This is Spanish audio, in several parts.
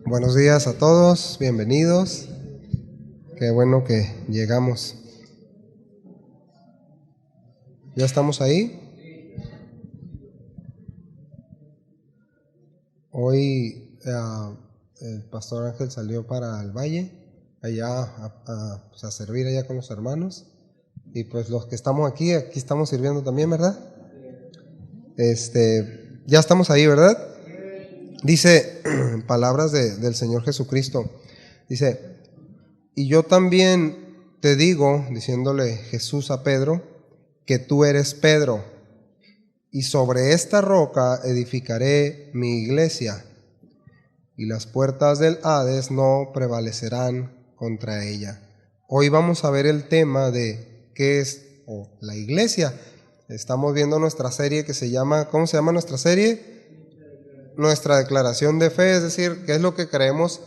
Buenos días a todos, bienvenidos. Qué bueno que llegamos. ¿Ya estamos ahí? Hoy el pastor Ángel salió para el valle, allá pues a servir allá con los hermanos. Y pues los que estamos aquí estamos sirviendo también, ¿verdad? Ya estamos ahí, ¿verdad? Dice, palabras del Señor Jesucristo, dice: y yo también te digo, diciéndole Jesús a Pedro, que tú eres Pedro, y sobre esta roca edificaré mi iglesia, y las puertas del Hades no prevalecerán contra ella. Hoy vamos a ver el tema de qué es la iglesia. Estamos viendo nuestra serie que se llama, ¿cómo se llama nuestra serie? Nuestra declaración de fe, es decir, qué es lo que creemos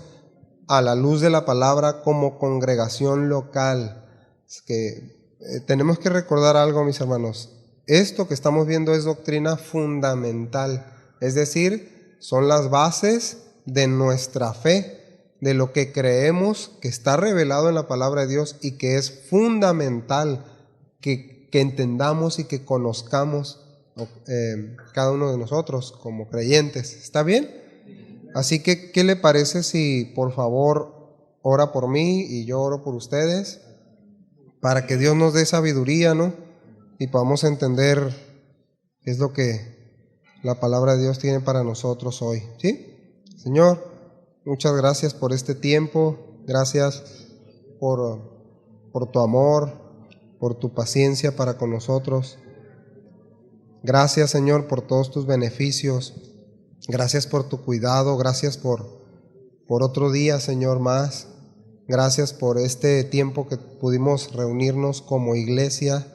a la luz de la palabra como congregación local. Es que tenemos que recordar algo, mis hermanos. Esto que estamos viendo es doctrina fundamental, es decir, son las bases de nuestra fe, de lo que creemos que está revelado en la palabra de Dios y que es fundamental que entendamos y que conozcamos cada uno de nosotros como creyentes. ¿Está bien? Así que, ¿qué le parece si por favor ora por mí y yo oro por ustedes para que Dios nos dé sabiduría, ¿no? Y podamos entender qué es lo que la palabra de Dios tiene para nosotros hoy, ¿sí? Señor, muchas gracias por este tiempo, gracias por tu amor, por tu paciencia para con nosotros. Gracias, Señor, por todos tus beneficios. Gracias por tu cuidado, gracias por otro día, Señor, más. Gracias por este tiempo que pudimos reunirnos como iglesia,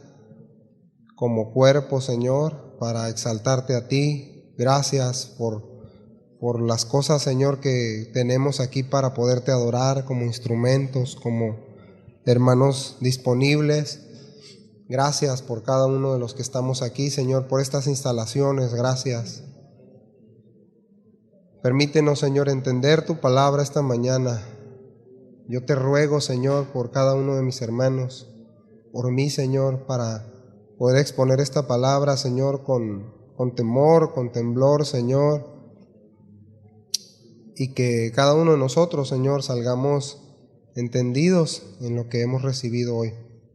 como cuerpo, Señor, para exaltarte a ti. Gracias por las cosas, Señor, que tenemos aquí para poderte adorar como instrumentos, como hermanos disponibles. Gracias por cada uno de los que estamos aquí, Señor, por estas instalaciones. Gracias. Permítenos, Señor, entender tu palabra esta mañana. Yo te ruego, Señor, por cada uno de mis hermanos, por mí, Señor, para poder exponer esta palabra, Señor, con temor, con temblor, Señor, y que cada uno de nosotros, Señor, salgamos entendidos en lo que hemos recibido hoy.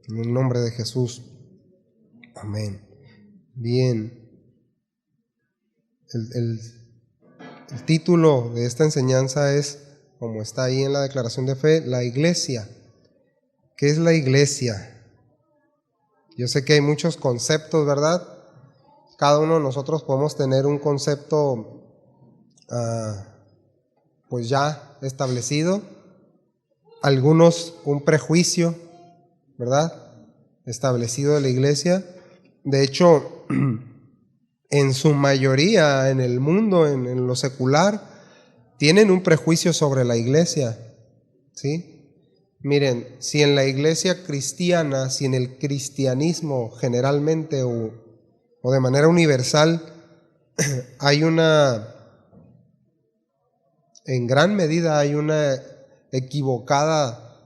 En el nombre de Jesús. Amén. Bien. El título de esta enseñanza es, como está ahí en la declaración de fe, la iglesia. ¿Qué es la iglesia? Yo sé que hay muchos conceptos, ¿verdad? Cada uno de nosotros podemos tener un concepto pues ya establecido, algunos un prejuicio, ¿verdad? Establecido de la iglesia. De hecho, en su mayoría en el mundo, en lo secular, tienen un prejuicio sobre la iglesia, ¿sí? Miren, si en la iglesia cristiana, si en el cristianismo generalmente o de manera universal, hay en gran medida hay una equivocada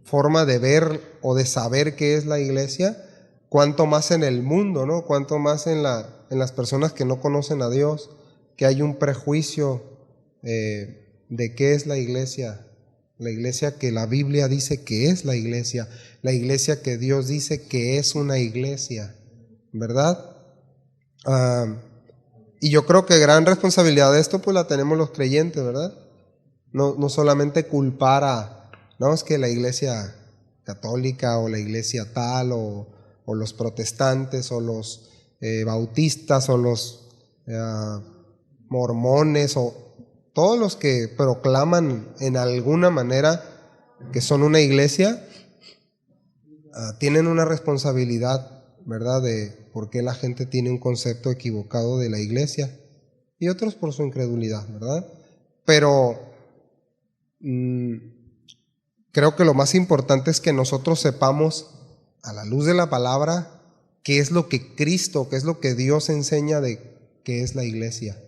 forma de ver o de saber qué es la iglesia, cuánto más en el mundo, ¿no? Cuánto más en las personas que no conocen a Dios, que hay un prejuicio de qué es la iglesia que la Biblia dice que es la iglesia que Dios dice que es una iglesia, ¿verdad? Y yo creo que gran responsabilidad de esto pues la tenemos los creyentes, ¿verdad? No solamente culpar no, es que la iglesia católica o la iglesia tal o los protestantes o los bautistas o los mormones o todos los que proclaman en alguna manera que son una iglesia, tienen una responsabilidad, ¿verdad? De por qué la gente tiene un concepto equivocado de la iglesia y otros por su incredulidad, ¿verdad? Pero creo que lo más importante es que nosotros sepamos a la luz de la palabra qué es lo que Cristo, qué es lo que Dios enseña de qué es la iglesia.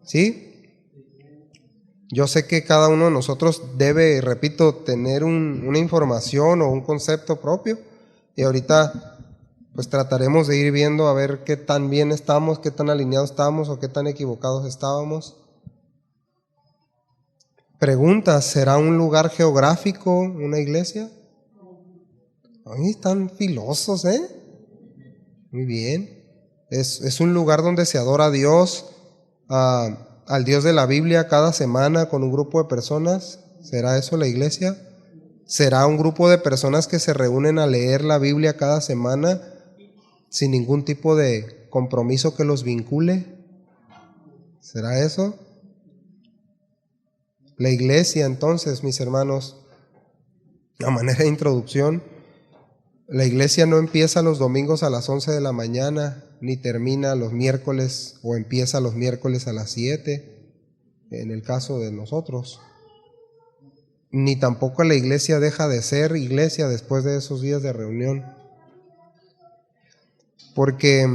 ¿Sí? Yo sé que cada uno de nosotros debe, repito, tener una información o un concepto propio, y ahorita pues trataremos de ir viendo a ver qué tan bien estamos, qué tan alineados estamos o qué tan equivocados estábamos. Pregunta, ¿será un lugar geográfico una iglesia? Ahí están filosos, ¿eh? Muy bien. Es un lugar donde se adora a Dios, al Dios de la Biblia cada semana con un grupo de personas. ¿Será eso la iglesia? ¿Será un grupo de personas que se reúnen a leer la Biblia cada semana sin ningún tipo de compromiso que los vincule? ¿Será eso? La iglesia, entonces, mis hermanos, a manera de introducción, la iglesia no empieza los domingos a las 11 de la mañana, ni termina los miércoles o empieza los miércoles a las 7, en el caso de nosotros. Ni tampoco la iglesia deja de ser iglesia después de esos días de reunión. Porque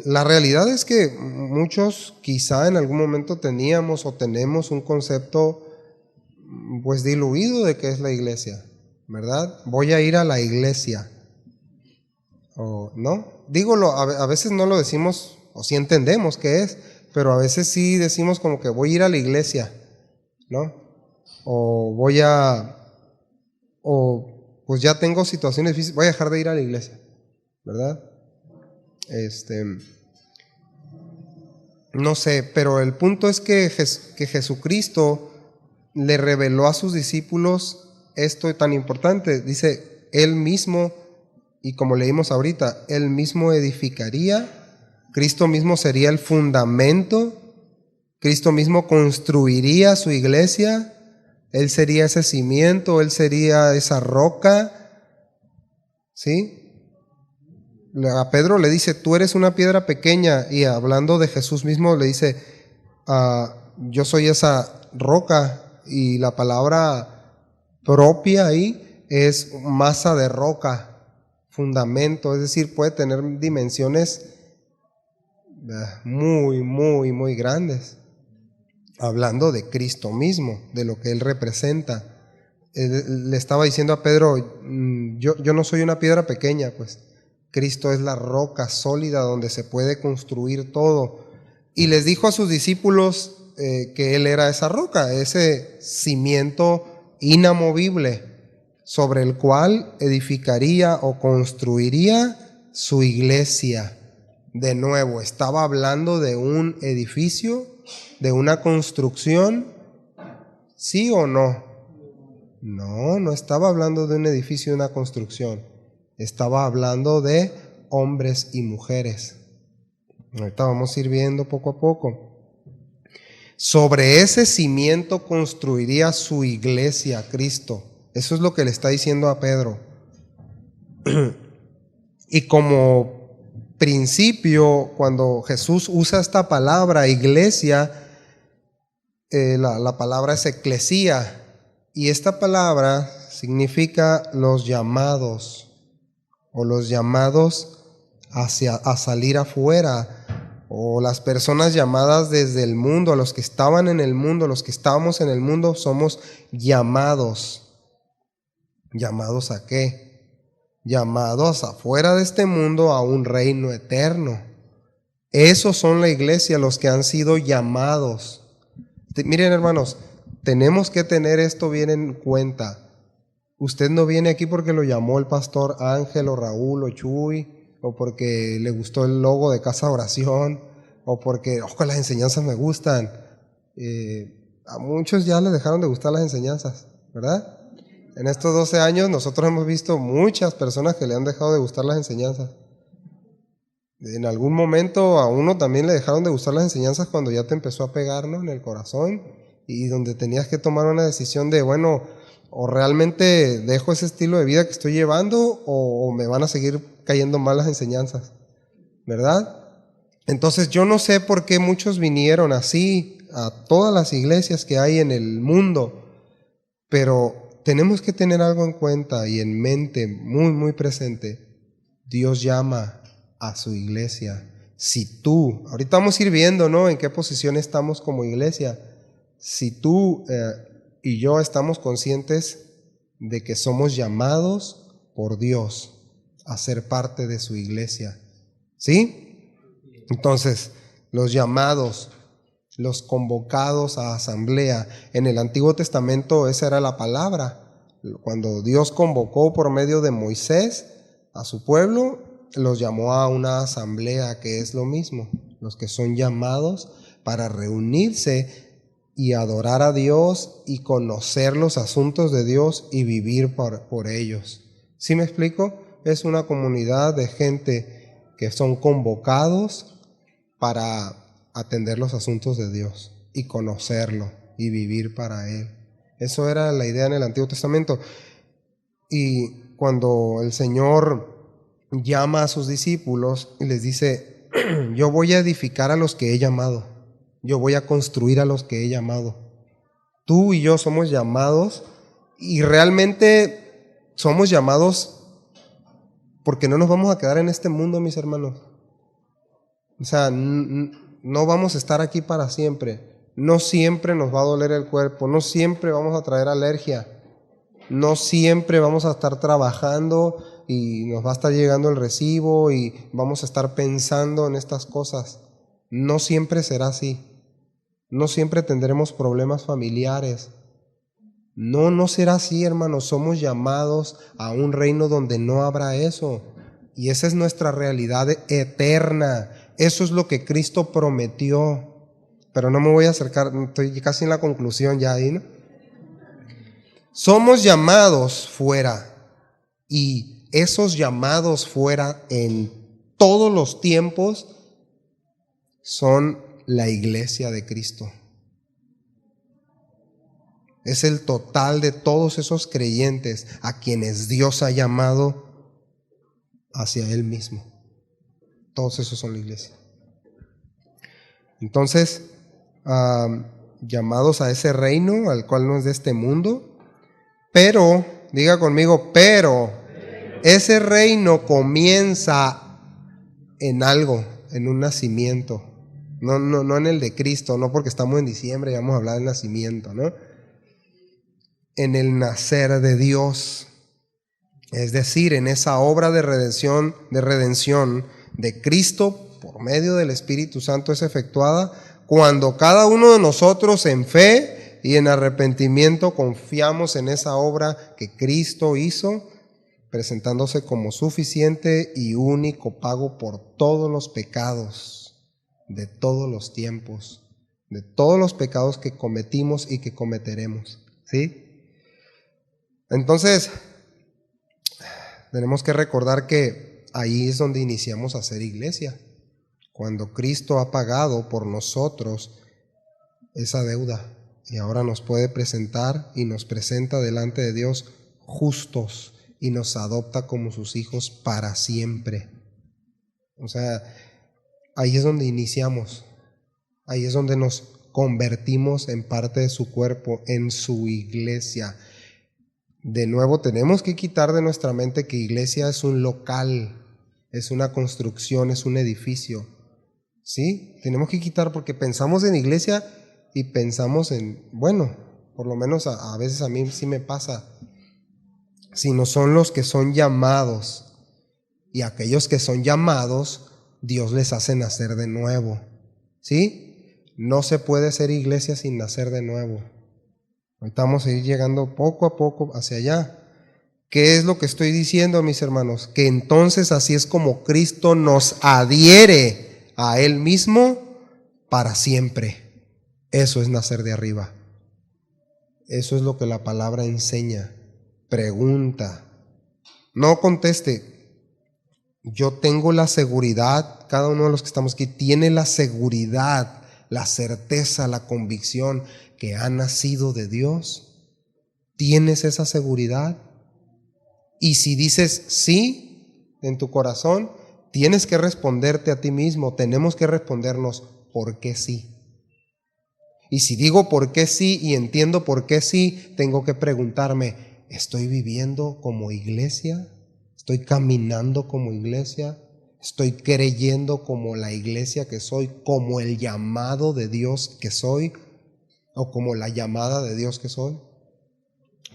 la realidad es que muchos quizá en algún momento teníamos o tenemos un concepto pues diluido de qué es la iglesia, ¿verdad? Voy a ir a la iglesia, o ¿no? Dígolo, a veces no lo decimos, o sí entendemos qué es, pero a veces sí decimos como que voy a ir a la iglesia, ¿no? O pues ya tengo situaciones difíciles, voy a dejar de ir a la iglesia, ¿verdad? No sé, pero el punto es que Jesucristo le reveló a sus discípulos esto tan importante. Dice, Él mismo, y como leímos ahorita, Él mismo edificaría, Cristo mismo sería el fundamento, Cristo mismo construiría su iglesia, Él sería ese cimiento, Él sería esa roca, ¿sí? A Pedro le dice, tú eres una piedra pequeña, y hablando de Jesús mismo le dice, yo soy esa roca, y la palabra propia ahí es masa de roca, fundamento, es decir, puede tener dimensiones muy, muy, muy grandes, hablando de Cristo mismo, de lo que Él representa. Le estaba diciendo a Pedro, yo no soy una piedra pequeña, pues Cristo es la roca sólida donde se puede construir todo. Y les dijo a sus discípulos que Él era esa roca, ese cimiento inamovible sobre el cual edificaría o construiría su iglesia. De nuevo, estaba hablando de un edificio, de una construcción, ¿sí o no? No, no estaba hablando de un edificio, de una construcción. Estaba hablando de hombres y mujeres. Ahorita vamos a ir viendo poco a poco. Sobre ese cimiento construiría su iglesia, Cristo. Eso es lo que le está diciendo a Pedro. Y como principio, cuando Jesús usa esta palabra, iglesia, la palabra es eclesía. Y esta palabra significa los llamados, o los llamados a salir afuera, o las personas llamadas desde el mundo, los que estaban en el mundo, los que estábamos en el mundo, somos llamados. ¿Llamados a qué? Llamados afuera de este mundo a un reino eterno. Esos son la iglesia, los que han sido llamados. Miren, hermanos, tenemos que tener esto bien en cuenta. Usted no viene aquí porque lo llamó el pastor Ángel o Raúl o Chuy, o porque le gustó el logo de Casa Oración, o porque las enseñanzas me gustan. A muchos ya les dejaron de gustar las enseñanzas, ¿verdad? En estos 12 años nosotros hemos visto muchas personas que le han dejado de gustar las enseñanzas. En algún momento a uno también le dejaron de gustar las enseñanzas cuando ya te empezó a pegar, ¿no?, en el corazón, y donde tenías que tomar una decisión de, bueno, o realmente dejo ese estilo de vida que estoy llevando, o me van a seguir cayendo mal las enseñanzas, ¿verdad? Entonces yo no sé por qué muchos vinieron así a todas las iglesias que hay en el mundo, pero tenemos que tener algo en cuenta y en mente, muy, muy presente. Dios llama a su iglesia. Si tú, ahorita vamos a ir viendo, ¿no?, en qué posición estamos como iglesia, si tú y yo estamos conscientes de que somos llamados por Dios a ser parte de su iglesia, ¿sí? Entonces, los llamados, los convocados a asamblea, en el Antiguo Testamento esa era la palabra. Cuando Dios convocó por medio de Moisés a su pueblo, los llamó a una asamblea, que es lo mismo, los que son llamados para reunirse y adorar a Dios y conocer los asuntos de Dios y vivir por ellos. ¿Sí me explico? Es una comunidad de gente que son convocados para atender los asuntos de Dios y conocerlo y vivir para Él. Eso era la idea en el Antiguo Testamento. Y cuando el Señor llama a sus discípulos y les dice, yo voy a edificar a los que he llamado, yo voy a construir a los que he llamado. Tú y yo somos llamados, y realmente somos llamados porque no nos vamos a quedar en este mundo, mis hermanos. O sea, no vamos a estar aquí para siempre. No siempre nos va a doler el cuerpo, no siempre vamos a traer alergia, no siempre vamos a estar trabajando y nos va a estar llegando el recibo y vamos a estar pensando en estas cosas. No siempre será así. No siempre tendremos problemas familiares. No será así, hermanos. Somos llamados a un reino donde no habrá eso. Y esa es nuestra realidad eterna. Eso es lo que Cristo prometió. Pero no me voy a acercar, estoy casi en la conclusión ya ahí, ¿no? Somos llamados fuera, y esos llamados fuera en todos los tiempos son la iglesia de Cristo. Es el total de todos esos creyentes a quienes Dios ha llamado hacia Él mismo. Todos esos son la iglesia. Entonces, llamados a ese reino al cual no es de este mundo, pero, diga conmigo, pero ese reino comienza en algo, en un nacimiento. No en el de Cristo, no porque estamos en diciembre y vamos a hablar del nacimiento, ¿no? En el nacer de Dios, es decir, en esa obra de redención de Cristo por medio del Espíritu Santo es efectuada cuando cada uno de nosotros en fe y en arrepentimiento confiamos en esa obra que Cristo hizo, presentándose como suficiente y único pago por todos los pecados de todos los tiempos, de todos los pecados que cometimos y que cometeremos, ¿sí? Entonces, tenemos que recordar que ahí es donde iniciamos a hacer iglesia, cuando Cristo ha pagado por nosotros esa deuda y ahora nos puede presentar y nos presenta delante de Dios justos y nos adopta como sus hijos para siempre. O sea, ahí es donde iniciamos, ahí es donde nos convertimos en parte de su cuerpo, en su iglesia. De nuevo, tenemos que quitar de nuestra mente que iglesia es un local, es una construcción, es un edificio, ¿sí? Tenemos que quitar porque pensamos en iglesia y pensamos en, bueno, por lo menos a veces a mí sí me pasa, sino son los que son llamados, y aquellos que son llamados, Dios les hace nacer de nuevo, ¿sí? No se puede ser iglesia sin nacer de nuevo. Ahorita vamos a ir llegando poco a poco hacia allá. ¿Qué es lo que estoy diciendo, mis hermanos? Que entonces así es como Cristo nos adhiere a Él mismo para siempre. Eso es nacer de arriba. Eso es lo que la palabra enseña. Pregunta. No conteste. Yo tengo la seguridad, cada uno de los que estamos aquí tiene la seguridad, la certeza, la convicción que ha nacido de Dios. ¿Tienes esa seguridad? Y si dices sí en tu corazón, tienes que responderte a ti mismo. Tenemos que respondernos ¿por qué sí? Y si digo por qué sí y entiendo por qué sí, tengo que preguntarme, ¿estoy viviendo como iglesia? ¿Estoy caminando como iglesia? ¿Estoy creyendo como la iglesia que soy, como el llamado de Dios que soy? o como la llamada de Dios que soy.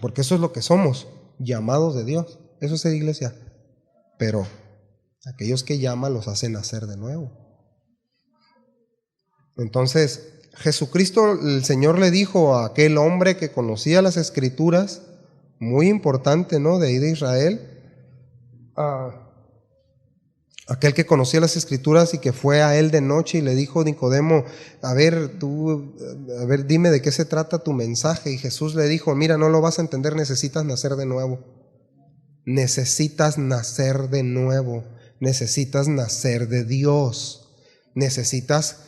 Porque eso es lo que somos, llamados de Dios. Eso es ser iglesia. Pero aquellos que llama los hacen nacer de nuevo. Entonces, Jesucristo, el Señor le dijo a aquel hombre que conocía las Escrituras, muy importante, ¿no?, de ahí de Israel, aquel que conocía las Escrituras y que fue a él de noche y le dijo: Nicodemo, a ver, dime de qué se trata tu mensaje. Y Jesús le dijo: mira, no lo vas a entender, necesitas nacer de nuevo. Necesitas nacer de nuevo. Necesitas nacer de Dios. Necesitas,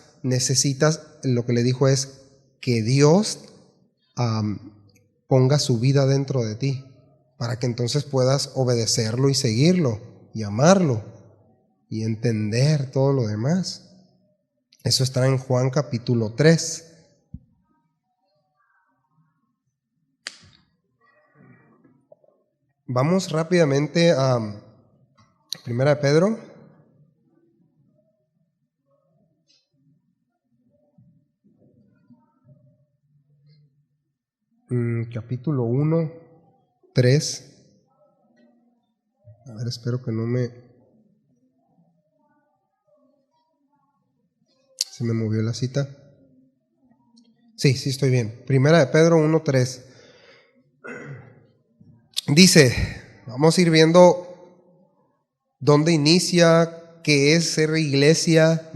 lo que le dijo es que Dios ponga su vida dentro de ti, para que entonces puedas obedecerlo y seguirlo y amarlo y entender todo lo demás. Eso está en Juan capítulo 3. Vamos rápidamente a Primera de Pedro. Capítulo 1, 3. A ver, espero que no se me movió la cita. Sí, estoy bien. Primera de Pedro 1, 3. Dice, vamos a ir viendo dónde inicia, qué es ser iglesia,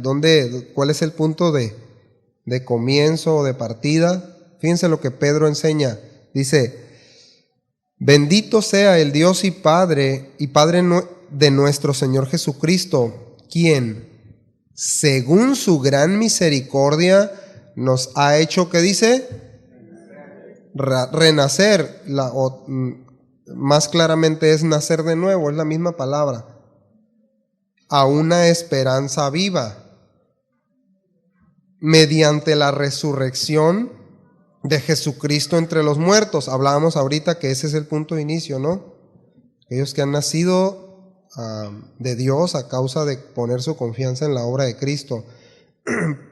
cuál es el punto de comienzo o de partida. Fíjense lo que Pedro enseña. Dice: bendito sea el Dios y Padre de nuestro Señor Jesucristo, quien, según su gran misericordia, nos ha hecho, ¿qué dice? Renacer. Más claramente es nacer de nuevo, es la misma palabra. A una esperanza viva, mediante la resurrección de Jesucristo entre los muertos. Hablábamos ahorita que ese es el punto de inicio, ¿no? Aquellos que han nacido de Dios a causa de poner su confianza en la obra de Cristo,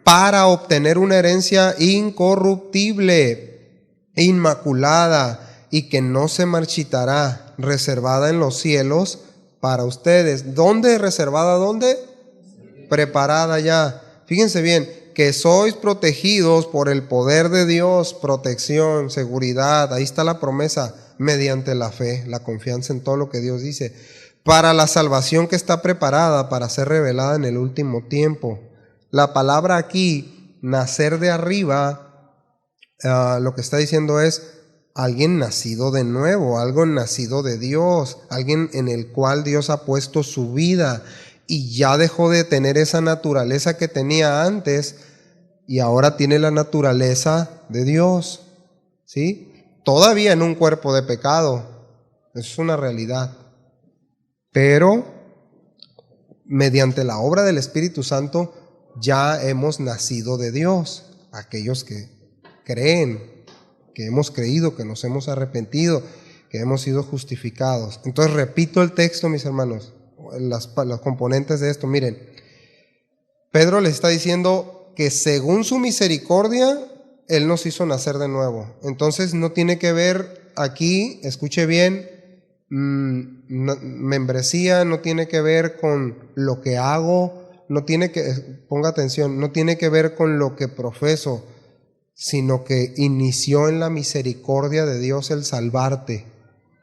para obtener una herencia incorruptible, inmaculada y que no se marchitará, reservada en los cielos para ustedes. ¿Dónde reservada? ¿Dónde? Preparada ya. Fíjense bien, que sois protegidos por el poder de Dios, protección, seguridad. Ahí está la promesa, mediante la fe, la confianza en todo lo que Dios dice, para la salvación que está preparada para ser revelada en el último tiempo. La palabra aquí, nacer de arriba, lo que está diciendo es alguien nacido de nuevo, algo nacido de Dios, alguien en el cual Dios ha puesto su vida y ya dejó de tener esa naturaleza que tenía antes y ahora tiene la naturaleza de Dios, ¿sí? Todavía en un cuerpo de pecado, eso es una realidad, pero mediante la obra del Espíritu Santo ya hemos nacido de Dios, aquellos que creen, que hemos creído, que nos hemos arrepentido, que hemos sido justificados. Entonces repito el texto, mis hermanos, las componentes de esto. Miren, Pedro le está diciendo que según su misericordia Él nos hizo nacer de nuevo. Entonces no tiene que ver aquí, escuche bien, membresía, no tiene que ver con lo que hago, no tiene que, ponga atención, no tiene que ver con lo que profeso, sino que inició en la misericordia de Dios el salvarte,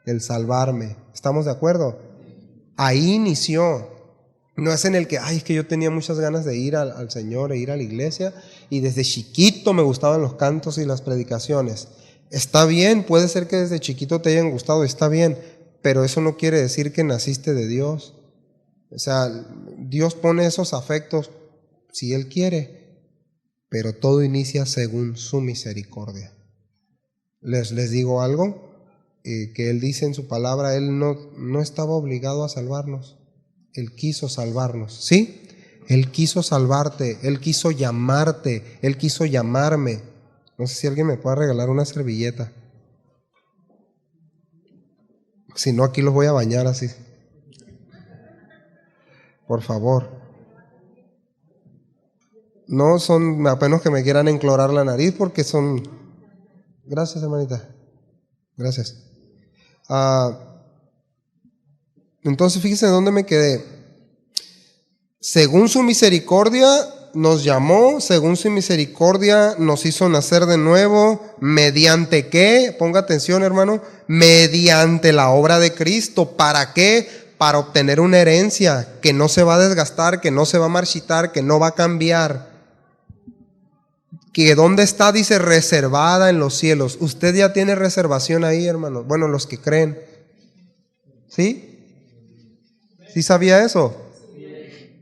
el salvarme. ¿Estamos de acuerdo? Ahí inició. No es en el que, es que yo tenía muchas ganas de ir al Señor, e ir a la iglesia, y desde chiquito me gustaban los cantos y las predicaciones. Está bien, puede ser que desde chiquito te hayan gustado, está bien, pero eso no quiere decir que naciste de Dios. O sea, Dios pone esos afectos si Él quiere, pero todo inicia según su misericordia. Les digo algo, que Él dice en su palabra, Él no estaba obligado a salvarnos. Él quiso salvarnos, ¿sí? Él quiso salvarte, Él quiso llamarte, Él quiso llamarme. No sé si alguien me puede regalar una servilleta. Si no, aquí los voy a bañar así. Por favor. No son apenas que me quieran enclorar la nariz porque son Gracias, hermanita. Gracias. Entonces, fíjense dónde me quedé. Según su misericordia nos llamó, según su misericordia nos hizo nacer de nuevo. ¿Mediante qué? Ponga atención, hermano. Mediante la obra de Cristo. ¿Para qué? Para obtener una herencia que no se va a desgastar, que no se va a marchitar, que no va a cambiar. Que ¿dónde está? Dice, reservada en los cielos. Usted ya tiene reservación ahí, hermano. Bueno, los que creen. ¿Sí? ¿Sí sabía eso?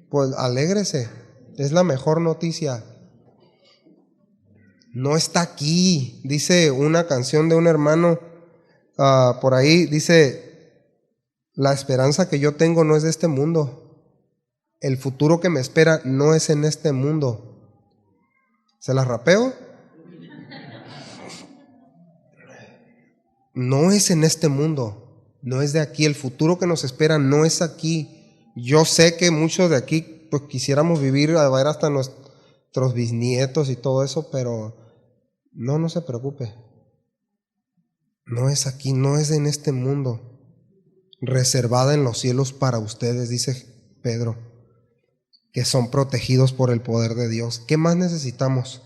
Pues alégrese. Es la mejor noticia. No está aquí. Dice una canción de un hermano por ahí. Dice, la esperanza que yo tengo no es de este mundo. El futuro que me espera no es en este mundo. ¿Se las rapeo? No es en este mundo, no es de aquí. El futuro que nos espera no es aquí. Yo sé que muchos de aquí pues quisiéramos vivir a ver hasta nuestros bisnietos y todo eso, pero no se preocupe. No es aquí, no es en este mundo. Reservada en los cielos para ustedes, dice Pedro, que son protegidos por el poder de Dios. ¿Qué más necesitamos?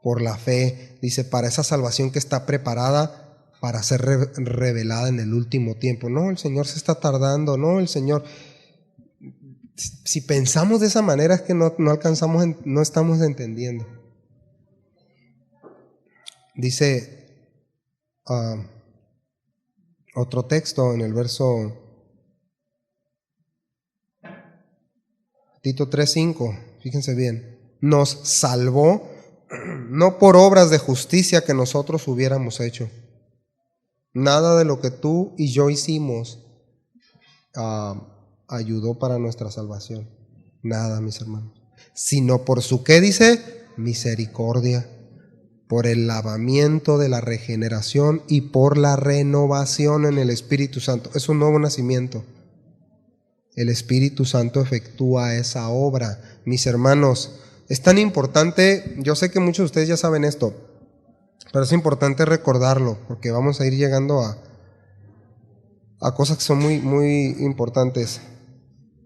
Por la fe, dice, para esa salvación que está preparada para ser revelada en el último tiempo. No, el Señor se está tardando, no, el Señor... Si pensamos de esa manera es que no alcanzamos, no estamos entendiendo. Dice otro texto en el verso Tito 3:5, fíjense bien, nos salvó no por obras de justicia que nosotros hubiéramos hecho. Nada de lo que tú y yo hicimos ayudó para nuestra salvación. Nada, mis hermanos. Sino por su, ¿qué dice? Misericordia. Por el lavamiento de la regeneración y por la renovación en el Espíritu Santo. Es un nuevo nacimiento. El Espíritu Santo efectúa esa obra. Mis hermanos, es tan importante, yo sé que muchos de ustedes ya saben esto, pero es importante recordarlo, porque vamos a ir llegando a cosas que son muy, muy importantes.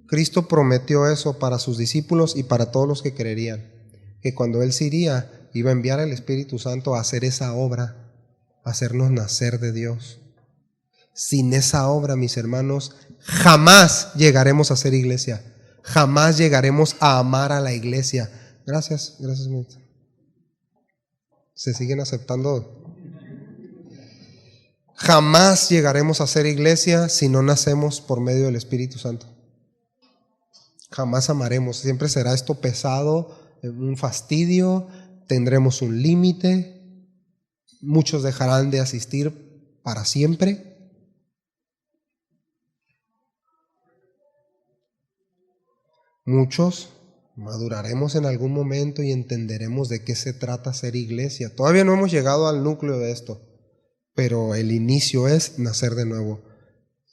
Cristo prometió eso para sus discípulos y para todos los que creerían, que cuando Él se iría, iba a enviar al Espíritu Santo a hacer esa obra, a hacernos nacer de Dios. Sin esa obra, mis hermanos, jamás llegaremos a ser iglesia, jamás llegaremos a amar a la iglesia. Gracias, ministro. Se siguen aceptando. Jamás llegaremos a ser iglesia si no nacemos por medio del Espíritu Santo. Jamás amaremos. Siempre será esto pesado, un fastidio, tendremos un límite. Muchos dejarán de asistir para siempre. Muchos maduraremos en algún momento y entenderemos de qué se trata ser iglesia. Todavía no hemos llegado al núcleo de esto, pero el inicio es nacer de nuevo.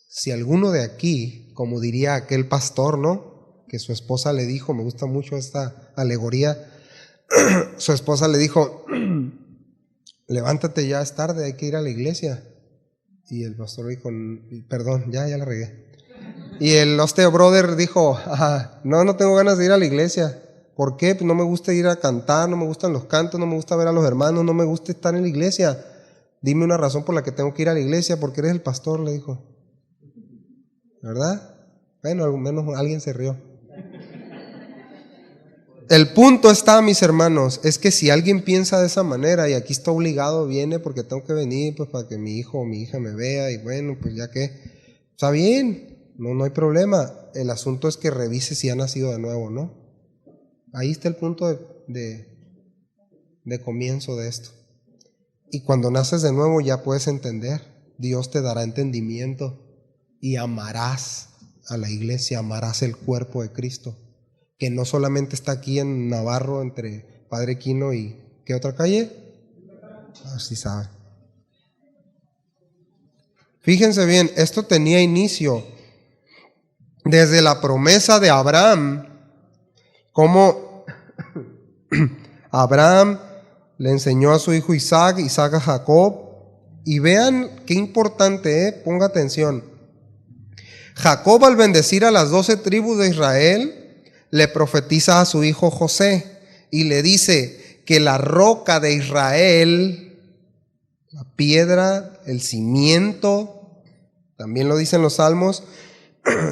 Si alguno de aquí, como diría aquel pastor, ¿no? Que su esposa le dijo, me gusta mucho esta alegoría, su esposa le dijo, levántate, ya es tarde, hay que ir a la iglesia. Y el pastor dijo, perdón, ya la regué. Y el osteo brother dijo, no tengo ganas de ir a la iglesia. ¿Por qué? Pues no me gusta ir a cantar, no me gustan los cantos, no me gusta ver a los hermanos, no me gusta estar en la iglesia. Dime una razón por la que tengo que ir a la iglesia, porque eres el pastor, le dijo. ¿Verdad? Bueno, al menos alguien se rió. El punto está, mis hermanos, es que si alguien piensa de esa manera y aquí está obligado, viene porque tengo que venir pues para que mi hijo o mi hija me vea y bueno, pues ya que, está bien. No hay problema. El asunto es que revise si ha nacido de nuevo, ¿no? Ahí está el punto de comienzo de esto. Y cuando naces de nuevo ya puedes entender. Dios te dará entendimiento y amarás a la iglesia, amarás el cuerpo de Cristo, que no solamente está aquí en Navarro entre Padre Quino y ¿qué otra calle? Así saben. Fíjense bien, esto tenía inicio desde la promesa de Abraham, como Abraham le enseñó a su hijo Isaac, Isaac a Jacob. Y vean qué importante, ponga atención. Jacob, al bendecir a las 12 tribus de Israel, le profetiza a su hijo José y le dice que la roca de Israel, la piedra, el cimiento, también lo dicen los salmos,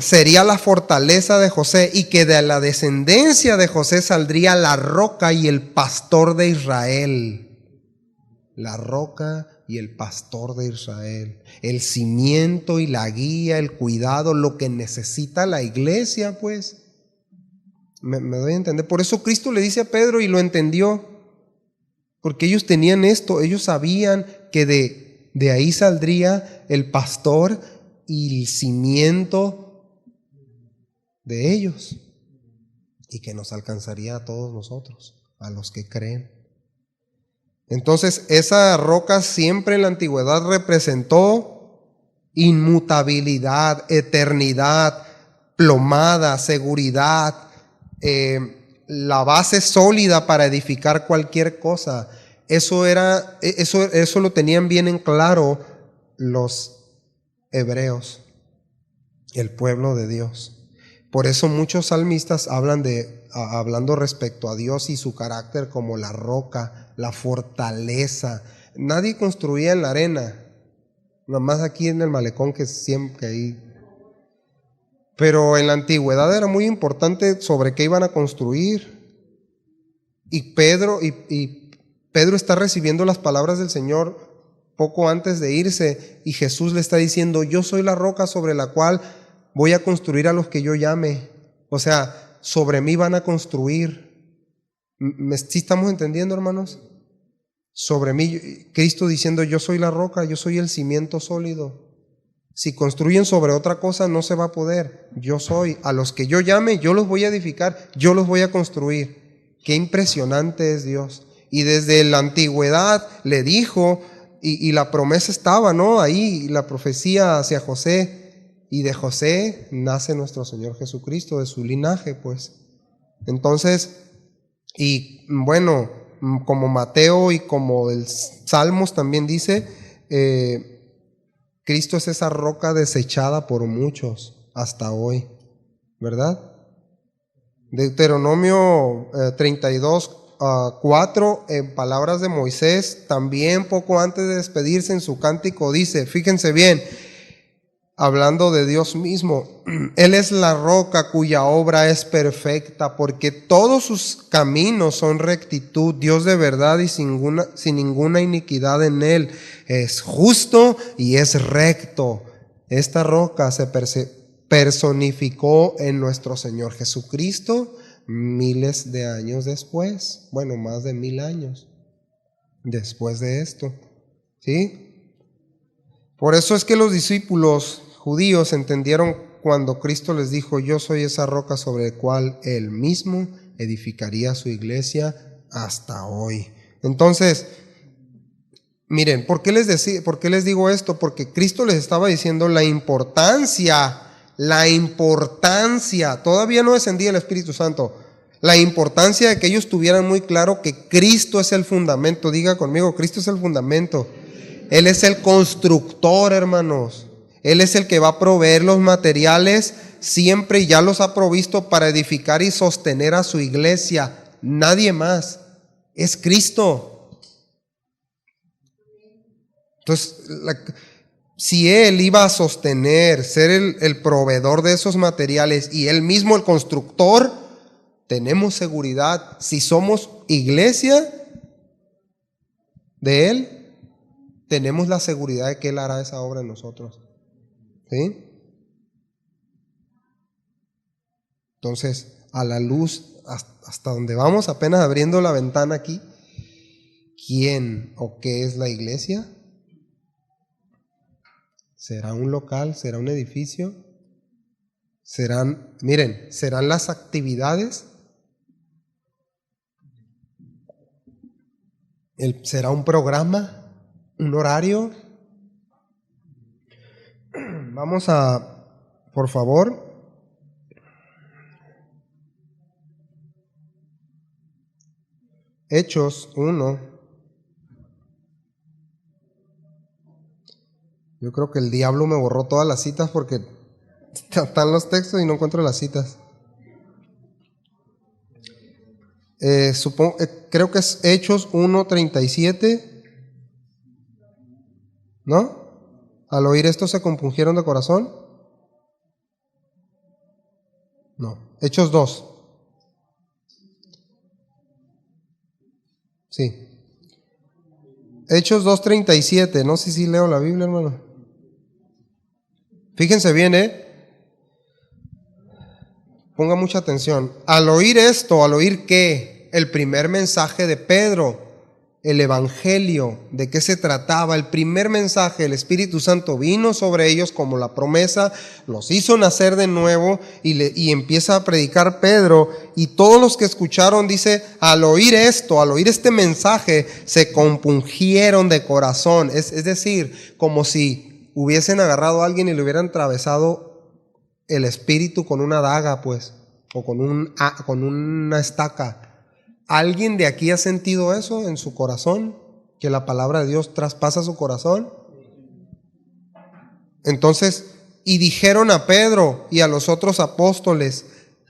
sería la fortaleza de José, y que de la descendencia de José saldría la roca y el pastor de Israel. La roca y el pastor de Israel, el cimiento y la guía, el cuidado, lo que necesita la iglesia, pues. Me doy a entender. Por eso Cristo le dice a Pedro, y lo entendió, porque ellos tenían esto, ellos sabían que de ahí saldría el pastor y el cimiento de ellos, y que nos alcanzaría a todos nosotros, a los que creen. Entonces, esa roca siempre en la antigüedad representó inmutabilidad, eternidad, plomada, seguridad, la base sólida para edificar cualquier cosa. Eso lo tenían bien en claro los hebreos, el pueblo de Dios. Por eso muchos salmistas hablando respecto a Dios y su carácter como la roca, la fortaleza. Nadie construía en la arena, nada más aquí en el malecón, que siempre ahí. Pero en la antigüedad era muy importante sobre qué iban a construir. Y Pedro está recibiendo las palabras del Señor poco antes de irse, y Jesús le está diciendo: yo soy la roca sobre la cual voy a construir a los que yo llame. O sea, sobre mí van a construir. ¿Sí estamos entendiendo, hermanos? Sobre mí, Cristo diciendo: yo soy la roca, yo soy el cimiento sólido. Si construyen sobre otra cosa, no se va a poder. Yo soy, a los que yo llame, yo los voy a edificar, yo los voy a construir. Qué impresionante es Dios. Y desde la antigüedad le dijo, y la promesa estaba, ¿no? Ahí, la profecía hacia José. Y de José nace nuestro Señor Jesucristo, de su linaje, pues. Entonces, y bueno, como Mateo y como el Salmos también dice, Cristo es esa roca desechada por muchos hasta hoy, ¿verdad? Deuteronomio 32:4, en palabras de Moisés, también poco antes de despedirse en su cántico dice, fíjense bien, hablando de Dios mismo: Él es la roca cuya obra es perfecta, porque todos sus caminos son rectitud. Dios de verdad y sin ninguna iniquidad en Él. Es justo y es recto. Esta roca se personificó en nuestro Señor Jesucristo miles de años después. Bueno, más de 1000 años después de esto. ¿Sí? Por eso es que los discípulos judíos entendieron cuando Cristo les dijo: yo soy esa roca sobre la cual Él mismo edificaría su iglesia hasta hoy. Entonces, miren, ¿por qué les digo esto? Porque Cristo les estaba diciendo la importancia, todavía no descendía el Espíritu Santo, la importancia de que ellos tuvieran muy claro que Cristo es el fundamento. Diga conmigo: Cristo es el fundamento. Él es el constructor, hermanos. Él es el que va a proveer los materiales siempre, y ya los ha provisto para edificar y sostener a su iglesia. Nadie más. Es Cristo. Entonces, si Él iba a sostener, ser el proveedor de esos materiales, y Él mismo el constructor, tenemos seguridad. Si somos iglesia de Él, tenemos la seguridad de que Él hará esa obra en nosotros. ¿Sí? Entonces, a la luz, hasta donde vamos, apenas abriendo la ventana aquí, ¿quién o qué es la iglesia? ¿Será un local? ¿Será un edificio? ¿Serán las actividades? ¿Será un programa? ¿Un horario? Vamos a, por favor, Hechos 1. Yo creo que el diablo me borró todas las citas porque están los textos y no encuentro las citas. Creo que es Hechos 1:37, ¿no? Al oír esto se compungieron de corazón. No, Hechos 2. Sí. Hechos 2:37, no sé si leo la Biblia, hermano. Fíjense bien, ponga mucha atención. Al oír esto, ¿al oír qué? El primer mensaje de Pedro, el Evangelio, ¿de qué se trataba? El primer mensaje, el Espíritu Santo vino sobre ellos como la promesa, los hizo nacer de nuevo y empieza a predicar Pedro, y todos los que escucharon, dice, al oír esto, al oír este mensaje, se compungieron de corazón, es decir, como si hubiesen agarrado a alguien y le hubieran atravesado el espíritu con una daga, pues, o con una estaca. ¿Alguien de aquí ha sentido eso en su corazón? ¿Que la palabra de Dios traspasa su corazón? Entonces, y dijeron a Pedro y a los otros apóstoles,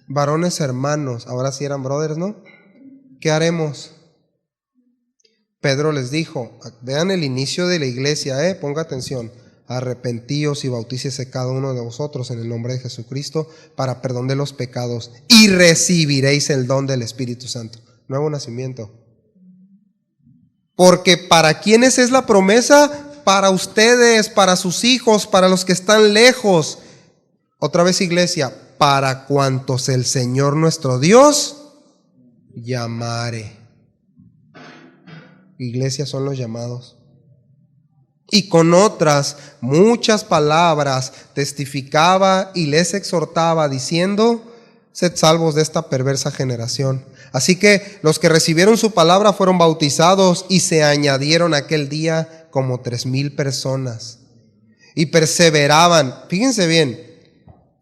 varones hermanos, ahora sí eran brothers, ¿no? ¿Qué haremos? Pedro les dijo, vean el inicio de la iglesia, ponga atención. Arrepentíos y bautícese cada uno de vosotros en el nombre de Jesucristo para perdón de los pecados y recibiréis el don del Espíritu Santo. Nuevo nacimiento. Porque ¿para quiénes es la promesa? Para ustedes, para sus hijos, para los que están lejos. Otra vez, iglesia, para cuantos el Señor nuestro Dios llamare. Iglesia son los llamados. Y con otras muchas palabras testificaba y les exhortaba diciendo, sed salvos de esta perversa generación. Así que los que recibieron su palabra fueron bautizados y se añadieron aquel día como 3,000 personas. Y perseveraban, fíjense bien,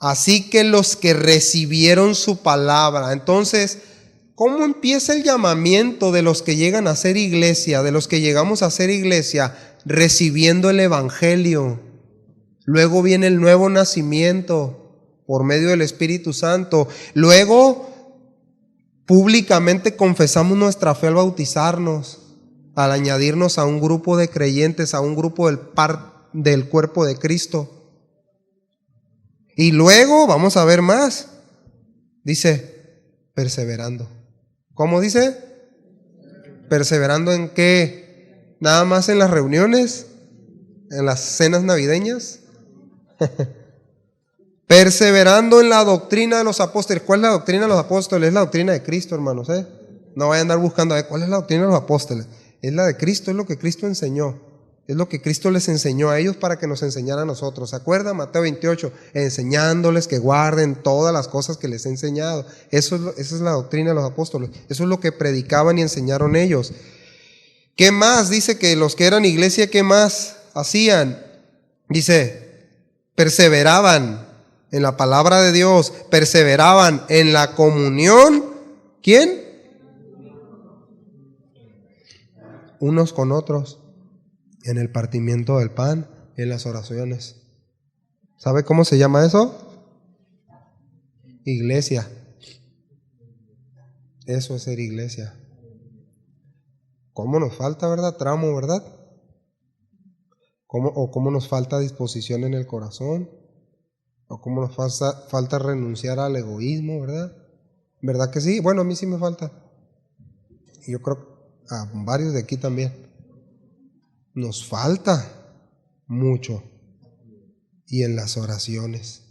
así que los que recibieron su palabra. Entonces, ¿cómo empieza el llamamiento de los que llegan a ser iglesia, de los que llegamos a ser iglesia? Recibiendo el Evangelio. Luego viene el nuevo nacimiento por medio del Espíritu Santo. Luego públicamente confesamos nuestra fe al bautizarnos, al añadirnos a un grupo de creyentes, a un grupo del cuerpo de Cristo. Y luego vamos a ver más. Dice, perseverando. ¿Cómo dice? ¿Perseverando en qué? ¿Nada más en las reuniones? ¿En las cenas navideñas? Perseverando en la doctrina de los apóstoles. ¿Cuál es la doctrina de los apóstoles? Es la doctrina de Cristo, hermanos. No vayan a andar buscando cuál es la doctrina de los apóstoles. Es la de Cristo, es lo que Cristo enseñó. Es lo que Cristo les enseñó a ellos para que nos enseñara a nosotros. ¿Se acuerdan? Mateo 28, enseñándoles que guarden todas las cosas que les he enseñado. Esa es la doctrina de los apóstoles. Eso es lo que predicaban y enseñaron ellos. ¿Qué más? Dice que los que eran iglesia, ¿qué más hacían? Dice, perseveraban en la palabra de Dios, perseveraban en la comunión. ¿Quién? Unos con otros, en el partimiento del pan, en las oraciones. ¿Sabe cómo se llama eso? Iglesia. Eso es ser iglesia. ¿Cómo nos falta, verdad? Tramo, ¿verdad? ¿Cómo nos falta disposición en el corazón? ¿O cómo nos falta renunciar al egoísmo, verdad? ¿Verdad que sí? Bueno, a mí sí me falta. Y yo creo a varios de aquí también. Nos falta mucho. Y en las oraciones.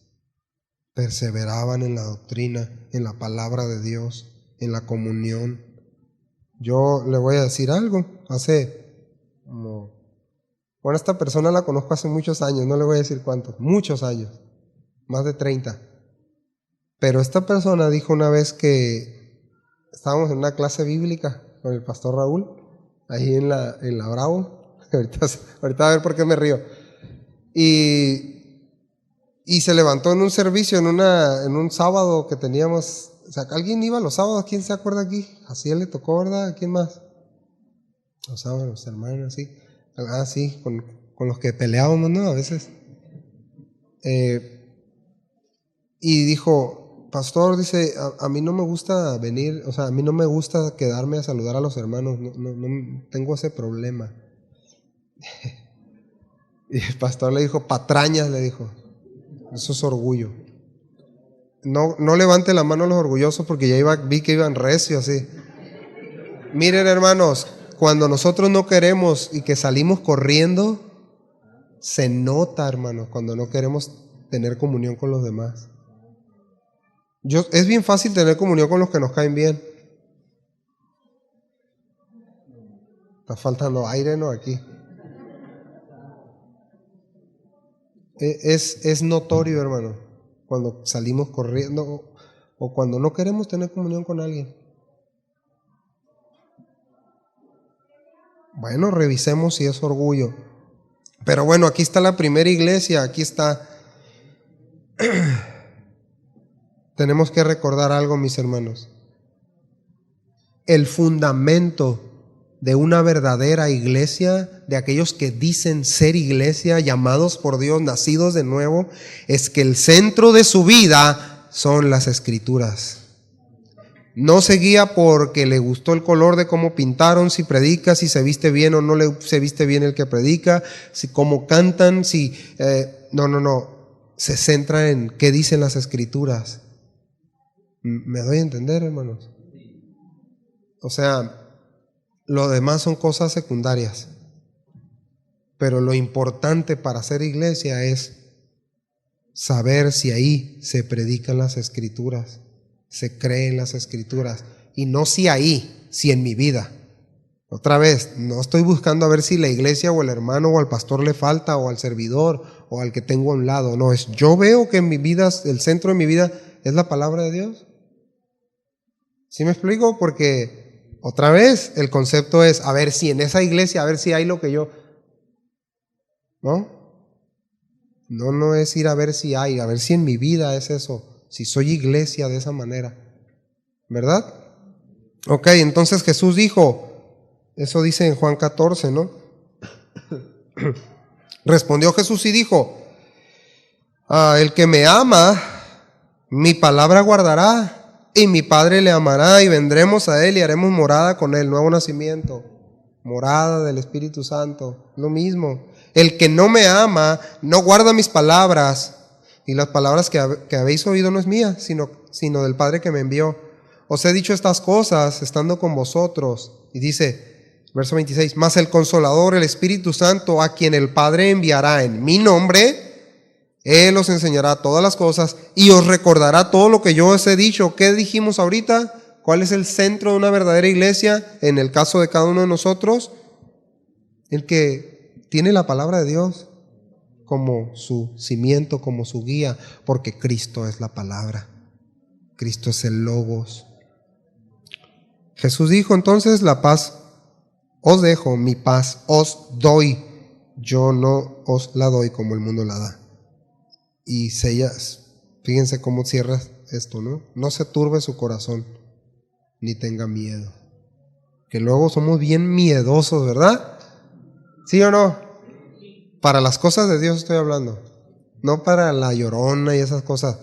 Perseveraban en la doctrina, en la palabra de Dios, en la comunión. Yo le voy a decir algo. Bueno, esta persona la conozco hace muchos años, no le voy a decir cuántos, muchos años, más de 30. Pero esta persona dijo una vez que estábamos en una clase bíblica con el pastor Raúl, ahí en la Bravo. ahorita a ver por qué me río. Y se levantó en un servicio, en un sábado que teníamos. O sea, ¿alguien iba los sábados? ¿Quién se acuerda aquí? Así él le tocó, ¿verdad? ¿Quién más? Los sábados, los hermanos, sí. Ah, sí, con los que peleábamos, ¿no? A veces. Y dijo, pastor, dice, a mí no me gusta venir, o sea, a mí no me gusta quedarme a saludar a los hermanos, no tengo ese problema. Y el pastor le dijo, patrañas, le dijo, eso es orgullo. No levante la mano a los orgullosos porque ya vi que iban recio así. Miren, hermanos, cuando nosotros no queremos y que salimos corriendo, se nota, hermanos, cuando no queremos tener comunión con los demás. Es bien fácil tener comunión con los que nos caen bien. Está faltando aire, ¿no? Aquí. Es notorio, hermano, cuando salimos corriendo o cuando no queremos tener comunión con alguien. Bueno, revisemos si es orgullo. Pero bueno, aquí está la primera iglesia, aquí está. Tenemos que recordar algo, mis hermanos. El fundamento de una verdadera iglesia, de aquellos que dicen ser iglesia, llamados por Dios, nacidos de nuevo, es que el centro de su vida son las Escrituras. No se guía porque le gustó el color de cómo pintaron, si predica, si se viste bien o no se viste bien el que predica, si cómo cantan, si no. Se centra en qué dicen las Escrituras. ¿Me doy a entender, hermanos? O sea, lo demás son cosas secundarias. Pero lo importante para ser iglesia es saber si ahí se predican las Escrituras, se creen las Escrituras, y no si ahí, si en mi vida. Otra vez, no estoy buscando a ver si la iglesia o el hermano o al pastor le falta o al servidor o al que tengo a un lado. No, es yo veo que en mi vida, el centro de mi vida es la palabra de Dios. ¿Sí me explico? Porque otra vez el concepto es a ver si en esa iglesia, a ver si hay lo que yo... No es ir a ver si hay, a ver si en mi vida es eso, si soy iglesia de esa manera, ¿verdad? Ok, entonces Jesús dijo, eso dice en Juan 14, ¿no? Respondió Jesús y dijo, el que me ama, mi palabra guardará, y mi Padre le amará, y vendremos a él y haremos morada con él. Nuevo nacimiento, morada del Espíritu Santo, lo mismo. El que no me ama, no guarda mis palabras, y las palabras que habéis oído no es mía, sino del Padre que me envió. Os he dicho estas cosas estando con vosotros. Y dice, verso 26, mas el Consolador, el Espíritu Santo, a quien el Padre enviará en mi nombre, Él os enseñará todas las cosas y os recordará todo lo que yo os he dicho. ¿Qué dijimos ahorita? ¿Cuál es el centro de una verdadera iglesia en el caso de cada uno de nosotros? El que tiene la palabra de Dios como su cimiento, como su guía, porque Cristo es la palabra. Cristo es el Logos. Jesús dijo entonces, la paz os dejo, mi paz os doy. Yo no os la doy como el mundo la da. Y fíjense cómo cierra esto, ¿no? No se turbe su corazón, ni tenga miedo. Que luego somos bien miedosos, ¿verdad? ¿Sí o no? Para las cosas de Dios estoy hablando, no para la llorona y esas cosas.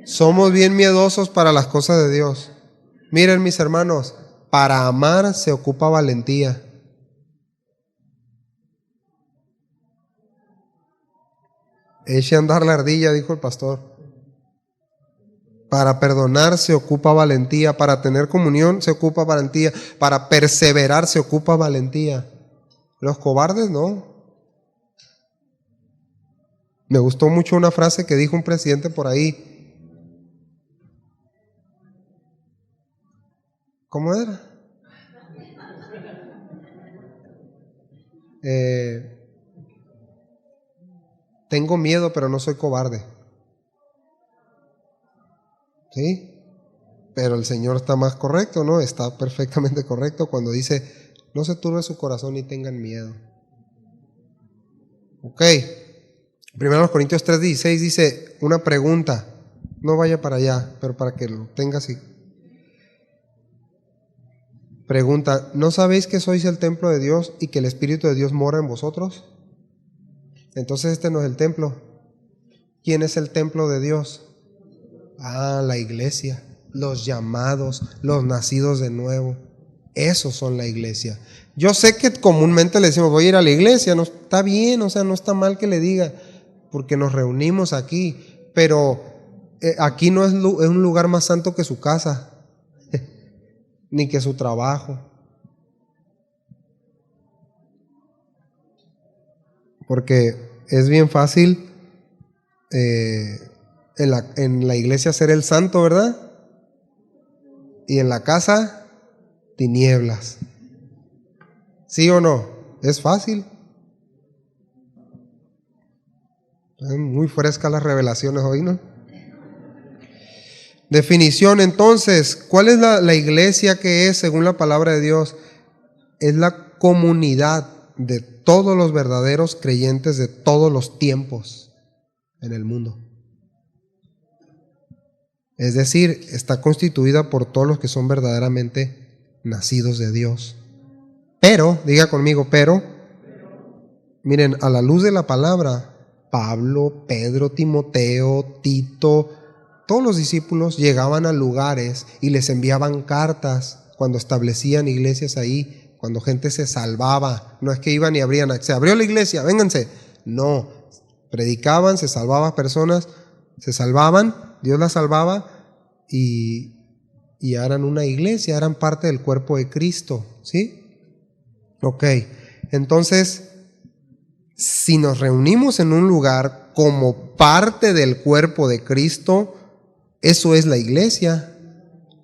Somos bien miedosos para las cosas de Dios. Miren, mis hermanos, para amar se ocupa valentía. Eche a andar la ardilla, dijo el pastor. Para perdonar se ocupa valentía, para tener comunión se ocupa valentía, para perseverar se ocupa valentía. Los cobardes no. Me gustó mucho una frase que dijo un presidente por ahí. ¿Cómo era? Tengo miedo, pero no soy cobarde. ¿Sí? Pero el Señor está más correcto, ¿no? Está perfectamente correcto cuando dice, no se turbe su corazón ni tengan miedo. Ok. 1 Corintios 3:16 dice una pregunta. No vaya para allá, pero para que lo tenga así. Pregunta, ¿no sabéis que sois el templo de Dios y que el Espíritu de Dios mora en vosotros? Entonces este no es el templo. ¿Quién es el templo de Dios? La iglesia, los llamados, los nacidos de nuevo. Esos son la iglesia. Yo sé que comúnmente le decimos, voy a ir a la iglesia, no está bien, o sea, no está mal que le diga, porque nos reunimos aquí, pero aquí no es un lugar más santo que su casa, ni que su trabajo. Porque es bien fácil en la iglesia ser el santo, ¿verdad? Y en la casa, tinieblas. ¿Sí o no? Es fácil. Están muy frescas las revelaciones hoy, ¿no? Definición entonces, ¿cuál es la iglesia que es según la palabra de Dios? Es la comunidad de todos los verdaderos creyentes de todos los tiempos en el mundo. Es decir, está constituida por todos los que son verdaderamente nacidos de Dios. Pero, diga conmigo, pero, miren, a la luz de la palabra, Pablo, Pedro, Timoteo, Tito, todos los discípulos llegaban a lugares y les enviaban cartas cuando establecían iglesias ahí, cuando gente se salvaba. No es que iban y abrían, se abrió la iglesia, vénganse. No, predicaban, se salvaban personas, se salvaban, Dios las salvaba y eran una iglesia, eran parte del cuerpo de Cristo, ¿sí? Ok, entonces, si nos reunimos en un lugar como parte del cuerpo de Cristo, eso es la iglesia,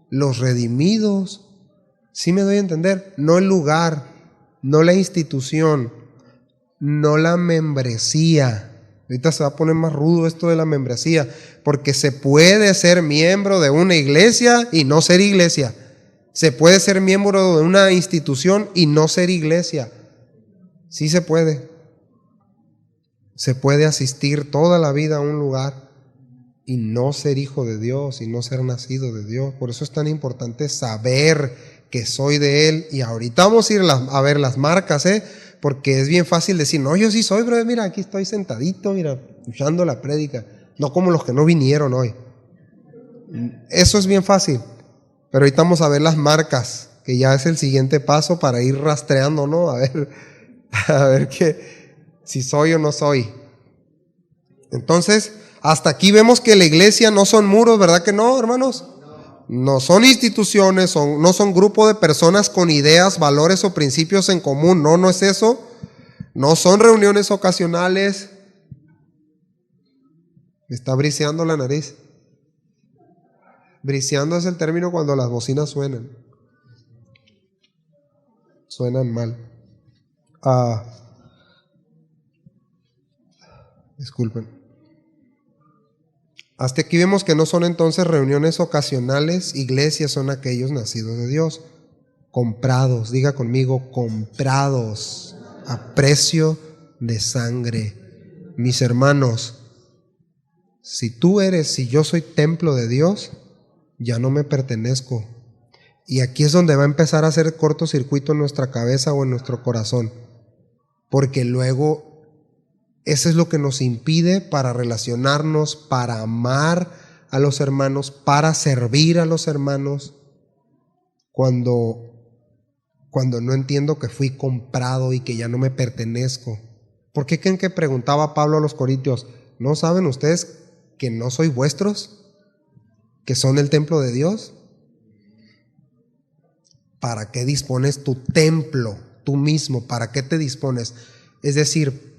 los redimidos. ¿Sí me doy a entender? No el lugar, no la institución, no la membresía. Ahorita se va a poner más rudo esto de la membresía, porque se puede ser miembro de una iglesia y no ser iglesia. Se puede ser miembro de una institución y no ser iglesia. Sí se puede. Se puede asistir toda la vida a un lugar y no ser hijo de Dios y no ser nacido de Dios. Por eso es tan importante saber que soy de Él. Y ahorita vamos a ir a ver las marcas, porque es bien fácil decir, no, yo sí soy, brother, mira, aquí estoy sentadito, mira, escuchando la prédica. No como los que no vinieron hoy. Eso es bien fácil. Pero ahorita vamos a ver las marcas, que ya es el siguiente paso para ir rastreando, ¿no? A ver si soy o no soy. Entonces, hasta aquí vemos que la iglesia no son muros, ¿verdad que no, hermanos? No son instituciones, no son grupo de personas con ideas, valores o principios en común. No es eso. No son reuniones ocasionales. Me está briseando la nariz. Briseando es el término cuando las bocinas suenan. Suenan mal. Disculpen. Hasta aquí vemos que no son entonces reuniones ocasionales, iglesias son aquellos nacidos de Dios, comprados, diga conmigo, comprados a precio de sangre. Mis hermanos, si yo soy templo de Dios, ya no me pertenezco. Y aquí es donde va a empezar a hacer cortocircuito en nuestra cabeza o en nuestro corazón, porque luego eso es lo que nos impide para relacionarnos, para amar a los hermanos, para servir a los hermanos, cuando no entiendo que fui comprado y que ya no me pertenezco. ¿Por qué creen que preguntaba Pablo a los corintios? ¿No saben ustedes que no soy vuestros? ¿Que son el templo de Dios? ¿Para qué dispones tu templo tú mismo? ¿Para qué te dispones? Es decir,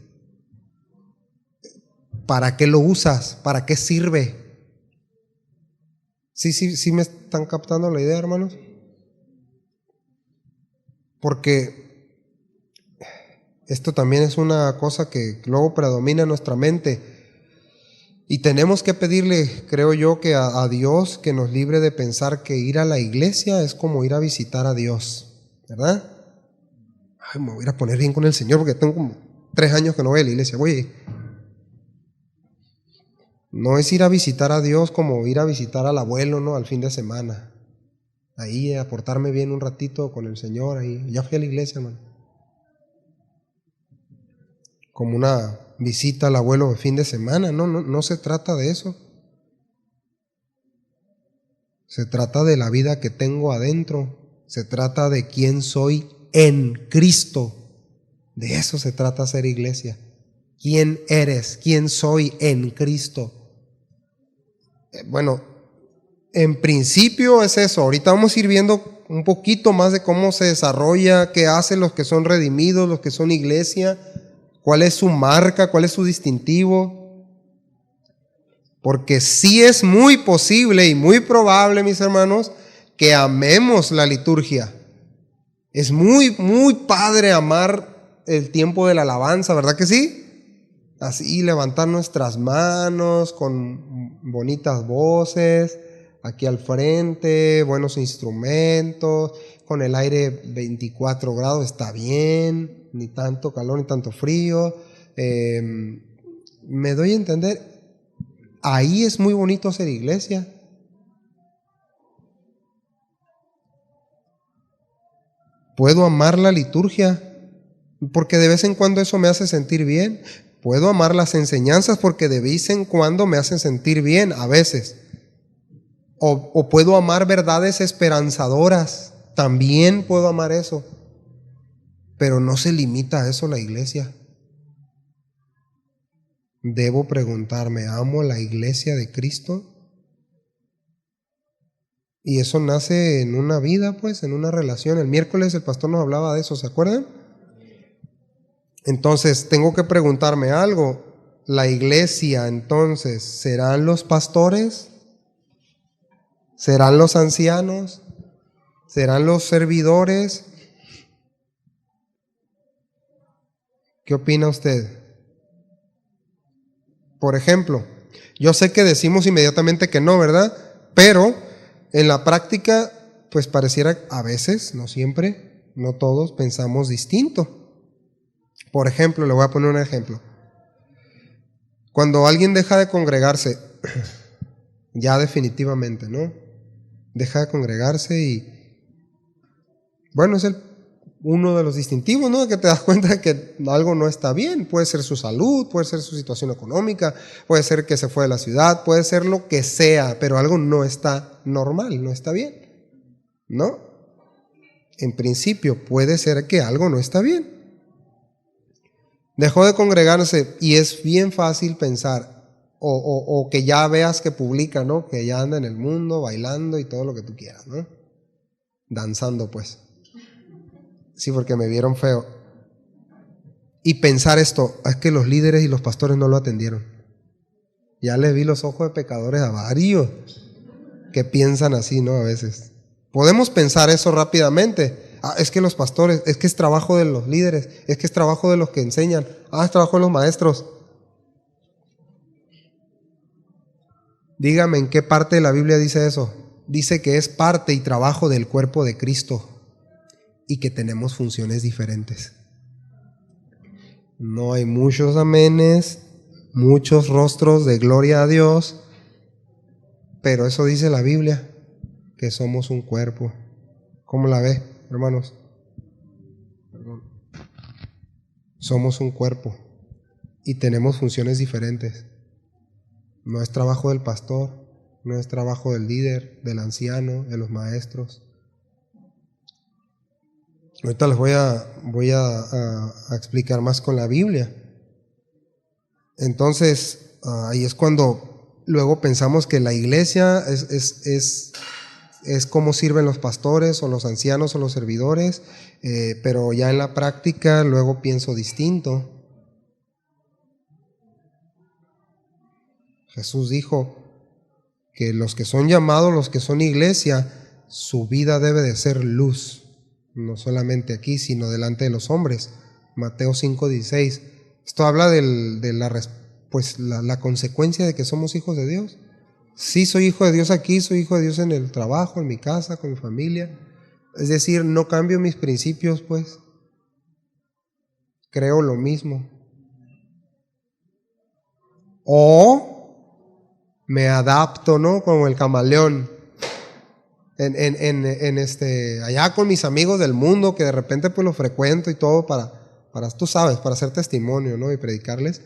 ¿para qué lo usas? ¿Para qué sirve? ¿Sí me están captando la idea, hermanos? Porque esto también es una cosa que luego predomina en nuestra mente. Y tenemos que pedirle, creo yo, que a Dios que nos libre de pensar que ir a la iglesia es como ir a visitar a Dios, ¿verdad? Ay, me voy a ir a poner bien con el Señor porque tengo como 3 años que no voy a la iglesia. No es ir a visitar a Dios como ir a visitar al abuelo, ¿no? Al fin de semana. Ahí a portarme bien un ratito con el Señor. Ahí. Ya fui a la iglesia, hermano. Como una visita al abuelo de fin de semana. No se trata de eso. Se trata de la vida que tengo adentro. Se trata de quién soy en Cristo. De eso se trata ser iglesia. ¿Quién eres? ¿Quién soy en Cristo? Bueno, en principio es eso. Ahorita vamos a ir viendo un poquito más de cómo se desarrolla, qué hacen los que son redimidos, los que son iglesia, cuál es su marca, cuál es su distintivo. Porque sí es muy posible y muy probable, mis hermanos, que amemos la liturgia. Es muy, muy padre amar el tiempo de la alabanza, ¿verdad que sí? Así levantar nuestras manos con bonitas voces, aquí al frente, buenos instrumentos, con el aire 24 grados, está bien, ni tanto calor ni tanto frío. Me doy a entender, ahí es muy bonito ser iglesia. Puedo amar la liturgia, porque de vez en cuando eso me hace sentir bien. Puedo amar las enseñanzas porque de vez en cuando me hacen sentir bien, a veces. O puedo amar verdades esperanzadoras, también puedo amar eso. Pero no se limita a eso la iglesia. Debo preguntarme, ¿amo la iglesia de Cristo? Y eso nace en una vida, pues, en una relación. El miércoles el pastor nos hablaba de eso, ¿se acuerdan? Entonces, tengo que preguntarme algo. ¿La iglesia, entonces, serán los pastores? ¿Serán los ancianos? ¿Serán los servidores? ¿Qué opina usted? Por ejemplo, yo sé que decimos inmediatamente que no, ¿verdad? Pero en la práctica, pues pareciera a veces, no siempre, no todos pensamos distinto. Por ejemplo, le voy a poner un ejemplo. Cuando alguien deja de congregarse, ya definitivamente, ¿no? Deja de congregarse y, bueno, es uno de los distintivos, ¿no? Que te das cuenta de que algo no está bien. Puede ser su salud, puede ser su situación económica, puede ser que se fue de la ciudad, puede ser lo que sea, pero algo no está normal, no está bien, ¿no? En principio puede ser que algo no está bien. Dejó de congregarse y es bien fácil pensar, o que ya veas que publica, ¿no? Que ya anda en el mundo bailando y todo lo que tú quieras, ¿no? Danzando, pues. Sí, porque me vieron feo. Y pensar esto, es que los líderes y los pastores no lo atendieron. Ya les vi los ojos de pecadores a varios que piensan así, ¿no? A veces. Podemos pensar eso rápidamente. Es que los pastores, es que es trabajo de los líderes, es que es trabajo de los que enseñan, es trabajo de los maestros. Dígame en qué parte de la Biblia dice eso. Dice que es parte y trabajo del cuerpo de Cristo y que tenemos funciones diferentes. No hay muchos amenes, muchos rostros de gloria a Dios, pero eso dice la Biblia, que somos un cuerpo. ¿Cómo la ve, hermanos? Perdón. Somos un cuerpo y tenemos funciones diferentes. No es trabajo del pastor, no es trabajo del líder, del anciano, de los maestros. Ahorita les voy a explicar más con la Biblia. Entonces, ahí es cuando luego pensamos que la iglesia es cómo sirven los pastores o los ancianos o los servidores, pero ya en la práctica luego pienso distinto. Jesús dijo que los que son llamados, los que son iglesia, su vida debe de ser luz, no solamente aquí, sino delante de los hombres. Mateo 5:16. Esto habla de la consecuencia de que somos hijos de Dios. Sí, soy hijo de Dios aquí, soy hijo de Dios en el trabajo, en mi casa, con mi familia. Es decir, no cambio mis principios, pues. Creo lo mismo. O me adapto, ¿no? Como el camaleón. Allá con mis amigos del mundo, que de repente pues los frecuento y todo para tú sabes, para hacer testimonio, ¿no? Y predicarles.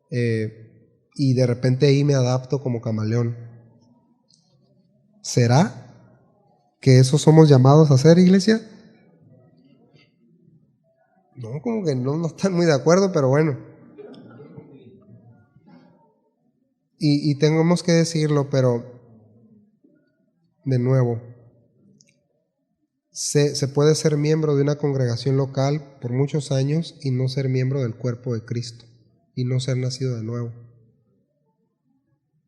y de repente ahí me adapto como camaleón. ¿Será que eso somos llamados a hacer, iglesia? No, como que no están muy de acuerdo, pero bueno. Y tenemos que decirlo, pero de nuevo, se puede ser miembro de una congregación local por muchos años y no ser miembro del cuerpo de Cristo y no ser nacido de nuevo.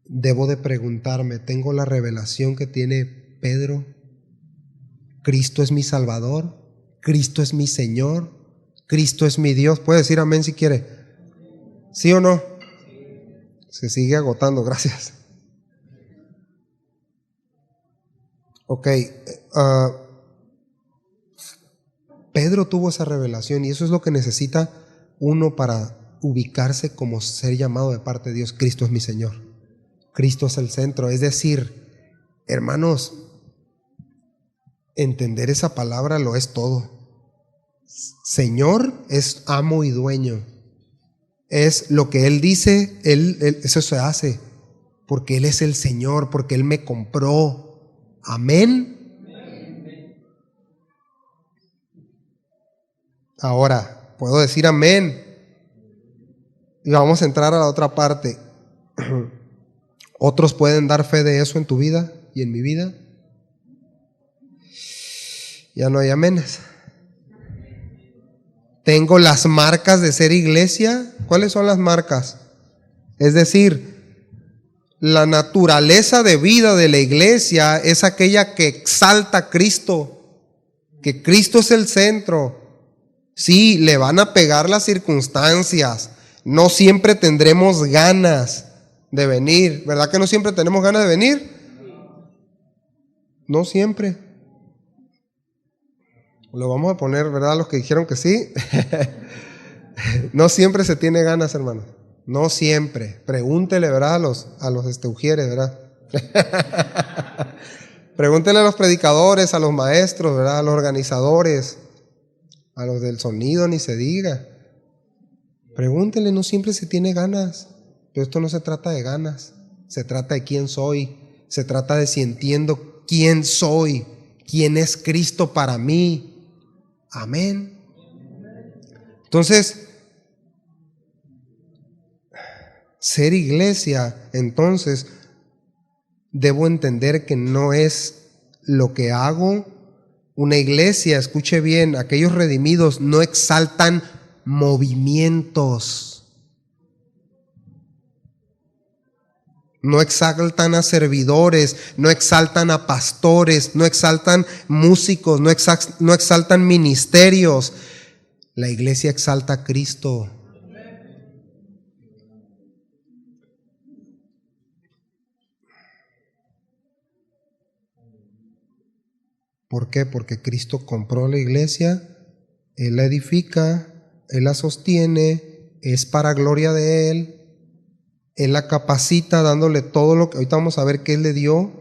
Debo de preguntarme, ¿tengo la revelación que tiene Pedro? ¿Cristo es mi Salvador? ¿Cristo es mi Señor? ¿Cristo es mi Dios? Puede decir amén si quiere. ¿Sí o no? Se sigue agotando, gracias. Ok, Pedro tuvo esa revelación y eso es lo que necesita uno para ubicarse como ser llamado de parte de Dios. Cristo es mi Señor. Cristo es el centro. Es decir, hermanos, entender esa palabra lo es todo. Señor es amo y dueño. Es lo que Él dice, eso se hace. Porque Él es el Señor, porque Él me compró. Amén. Ahora, puedo decir amén. Y vamos a entrar a la otra parte. ¿Otros pueden dar fe de eso en tu vida y en mi vida? Ya no hay amenes. Tengo las marcas de ser iglesia. ¿Cuáles son las marcas? Es decir, la naturaleza de vida de la iglesia es aquella que exalta a Cristo, que Cristo es el centro. Sí, le van a pegar las circunstancias. No siempre tendremos ganas de venir. ¿Verdad que no siempre tenemos ganas de venir? No siempre. Lo vamos a poner, ¿verdad? Los que dijeron que sí. No siempre se tiene ganas, hermano. No siempre. Pregúntele, ¿verdad? A los ujieres, ¿verdad? Pregúntele a los predicadores, a los maestros, ¿verdad? A los organizadores, a los del sonido, ni se diga. Pregúntele, no siempre se tiene ganas. Pero esto no se trata de ganas. Se trata de quién soy. Se trata de si entiendo quién soy. Quién es Cristo para mí. Amén. Entonces, ser iglesia, entonces, debo entender que no es lo que hago. Una iglesia, escuche bien, aquellos redimidos no exaltan movimientos. No exaltan a servidores, no exaltan a pastores, no exaltan músicos, no exaltan ministerios. La iglesia exalta a Cristo. ¿Por qué? Porque Cristo compró la iglesia, Él la edifica, Él la sostiene, es para gloria de Él. Él la capacita dándole todo lo que ahorita vamos a ver que Él le dio.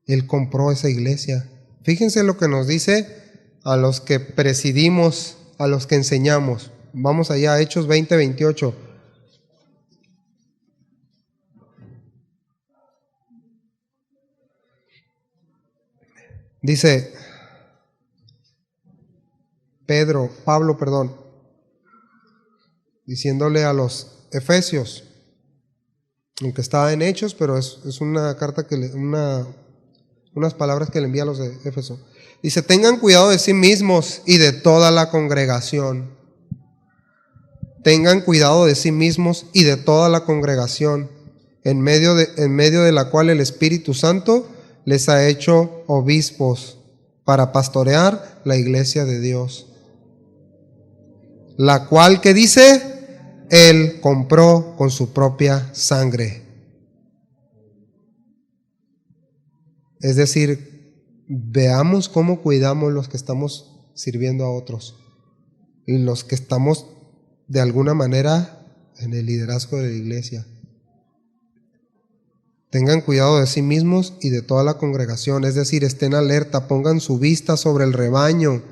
Él compró esa iglesia. Fíjense lo que nos dice a los que presidimos, a los que enseñamos. Vamos allá a Hechos 20:28. Dice Pablo, diciéndole a los efesios, aunque estaba en Hechos, pero es una carta unas palabras que le envía a los de Éfeso. Dice, tengan cuidado de sí mismos y de toda la congregación. Tengan cuidado de sí mismos y de toda la congregación, en medio de la cual el Espíritu Santo les ha hecho obispos para pastorear la iglesia de Dios. La cual, ¿qué dice? Él compró con su propia sangre. Es decir, veamos cómo cuidamos los que estamos sirviendo a otros y los que estamos de alguna manera en el liderazgo de la iglesia. Tengan cuidado de sí mismos y de toda la congregación, es decir, estén alerta, pongan su vista sobre el rebaño.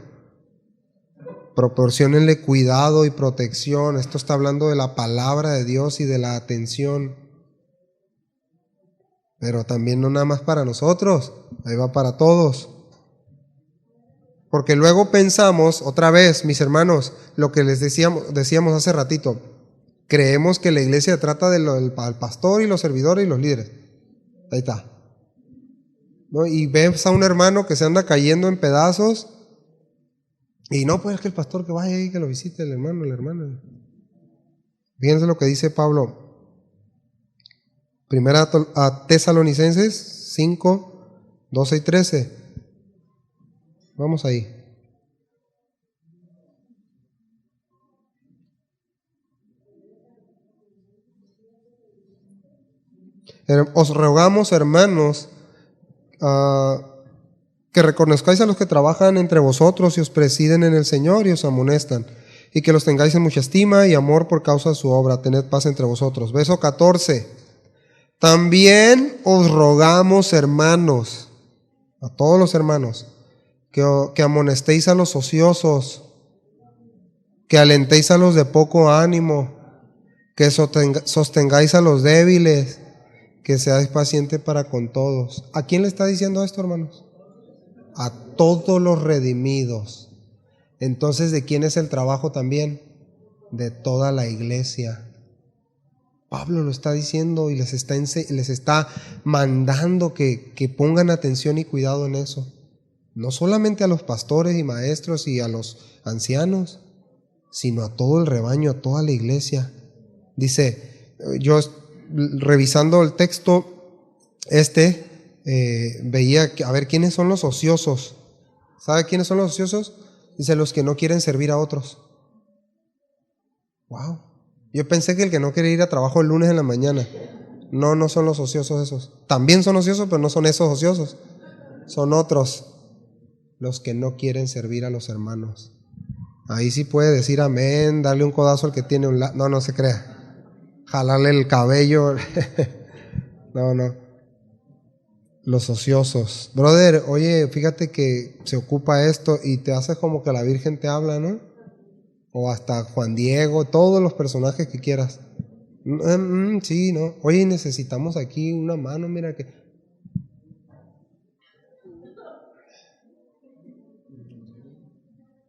Proporciónenle cuidado y protección. Esto está hablando de la palabra de Dios y de la atención. Pero también no nada más para nosotros, ahí va para todos. Porque luego pensamos, otra vez, mis hermanos, lo que les decíamos hace ratito, creemos que la iglesia trata del pastor y los servidores y los líderes. Ahí está. ¿No? Y ves a un hermano que se anda cayendo en pedazos y no, pues es que el pastor que vaya ahí, que lo visite, el hermano, la hermana. Fíjense lo que dice Pablo. Primera a Tesalonicenses 5, 12 y 13. Vamos ahí. Os rogamos, hermanos, que reconozcáis a los que trabajan entre vosotros y os presiden en el Señor y os amonestan, y que los tengáis en mucha estima y amor por causa de su obra. Tened paz entre vosotros. Verso 14. También os rogamos, hermanos, a todos los hermanos, que amonestéis a los ociosos, que alentéis a los de poco ánimo, que sostengáis a los débiles, que seáis pacientes para con todos. ¿A quién le está diciendo esto, hermanos? A todos los redimidos. Entonces, ¿de quién es el trabajo también? De toda la iglesia. Pablo lo está diciendo y les está mandando que pongan atención y cuidado en eso. No solamente a los pastores y maestros y a los ancianos, sino a todo el rebaño, a toda la iglesia. Dice, yo revisando el texto veía, a ver, ¿quiénes son los ociosos? ¿Sabe quiénes son los ociosos? Dice, los que no quieren servir a otros. Wow. Yo pensé que el que no quiere ir a trabajo el lunes en la mañana. No son los ociosos esos. También son ociosos, pero no son esos ociosos. Son otros, los que no quieren servir a los hermanos. Ahí sí puede decir amén, darle un codazo al que tiene un lado. No se crea. Jalarle el cabello. No. Los ociosos. Brother, oye, fíjate que se ocupa esto y te hace como que la Virgen te habla, ¿no? O hasta Juan Diego, todos los personajes que quieras. Sí, ¿no? Oye, necesitamos aquí una mano, mira que...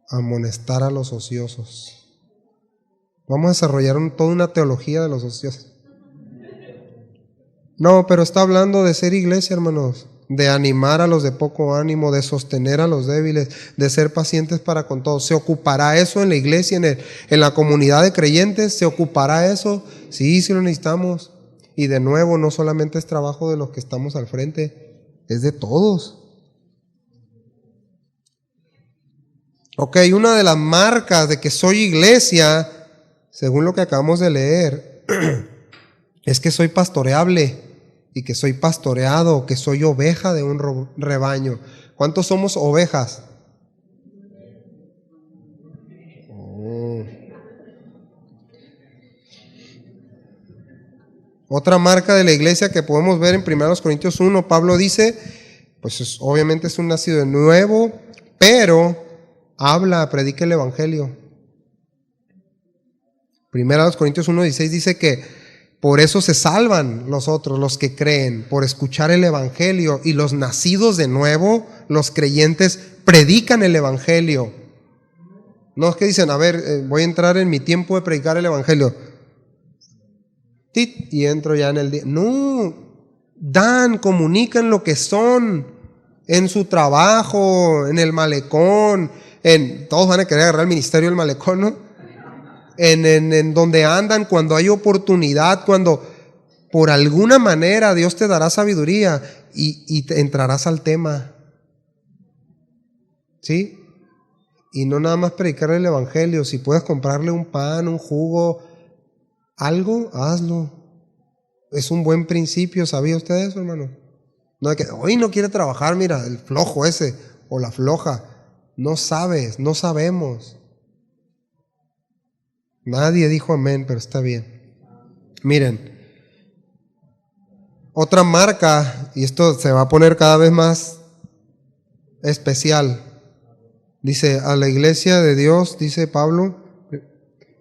Amonestar a los ociosos. Vamos a desarrollar toda una teología de los ociosos. No, pero está hablando de ser iglesia, hermanos. De animar a los de poco ánimo, de sostener a los débiles, de ser pacientes para con todos. ¿Se ocupará eso en la iglesia, en la comunidad de creyentes? ¿Se ocupará eso? Sí lo necesitamos. Y de nuevo, no solamente es trabajo de los que estamos al frente, es de todos. Ok, una de las marcas de que soy iglesia, según lo que acabamos de leer, es que soy pastoreable. Y que soy pastoreado, que soy oveja de un rebaño. ¿Cuántos somos ovejas? Otra marca de la iglesia que podemos ver en 1 Corintios 1, Pablo dice, pues obviamente es un nacido de nuevo, pero predica el evangelio. 1 Corintios 1:16 dice que por eso se salvan los otros, los que creen, por escuchar el evangelio, y los nacidos de nuevo, los creyentes, predican el evangelio. No es que dicen, a ver, voy a entrar en mi tiempo de predicar el evangelio. Y entro ya en el día. No, comunican lo que son en su trabajo, en el malecón, todos van a querer agarrar el ministerio del malecón, ¿no? En donde andan, cuando hay oportunidad, cuando por alguna manera Dios te dará sabiduría y te entrarás al tema. ¿Sí? Y no nada más predicar el evangelio. Si puedes comprarle un pan, un jugo, algo, hazlo. Es un buen principio. ¿Sabía usted eso, hermano? No es que hoy no quiere trabajar, mira, el flojo ese o la floja. No sabes, no sabemos. Nadie dijo amén, pero está bien. Miren, otra marca, y esto se va a poner cada vez más especial, Dice, a la iglesia de Dios, dice Pablo,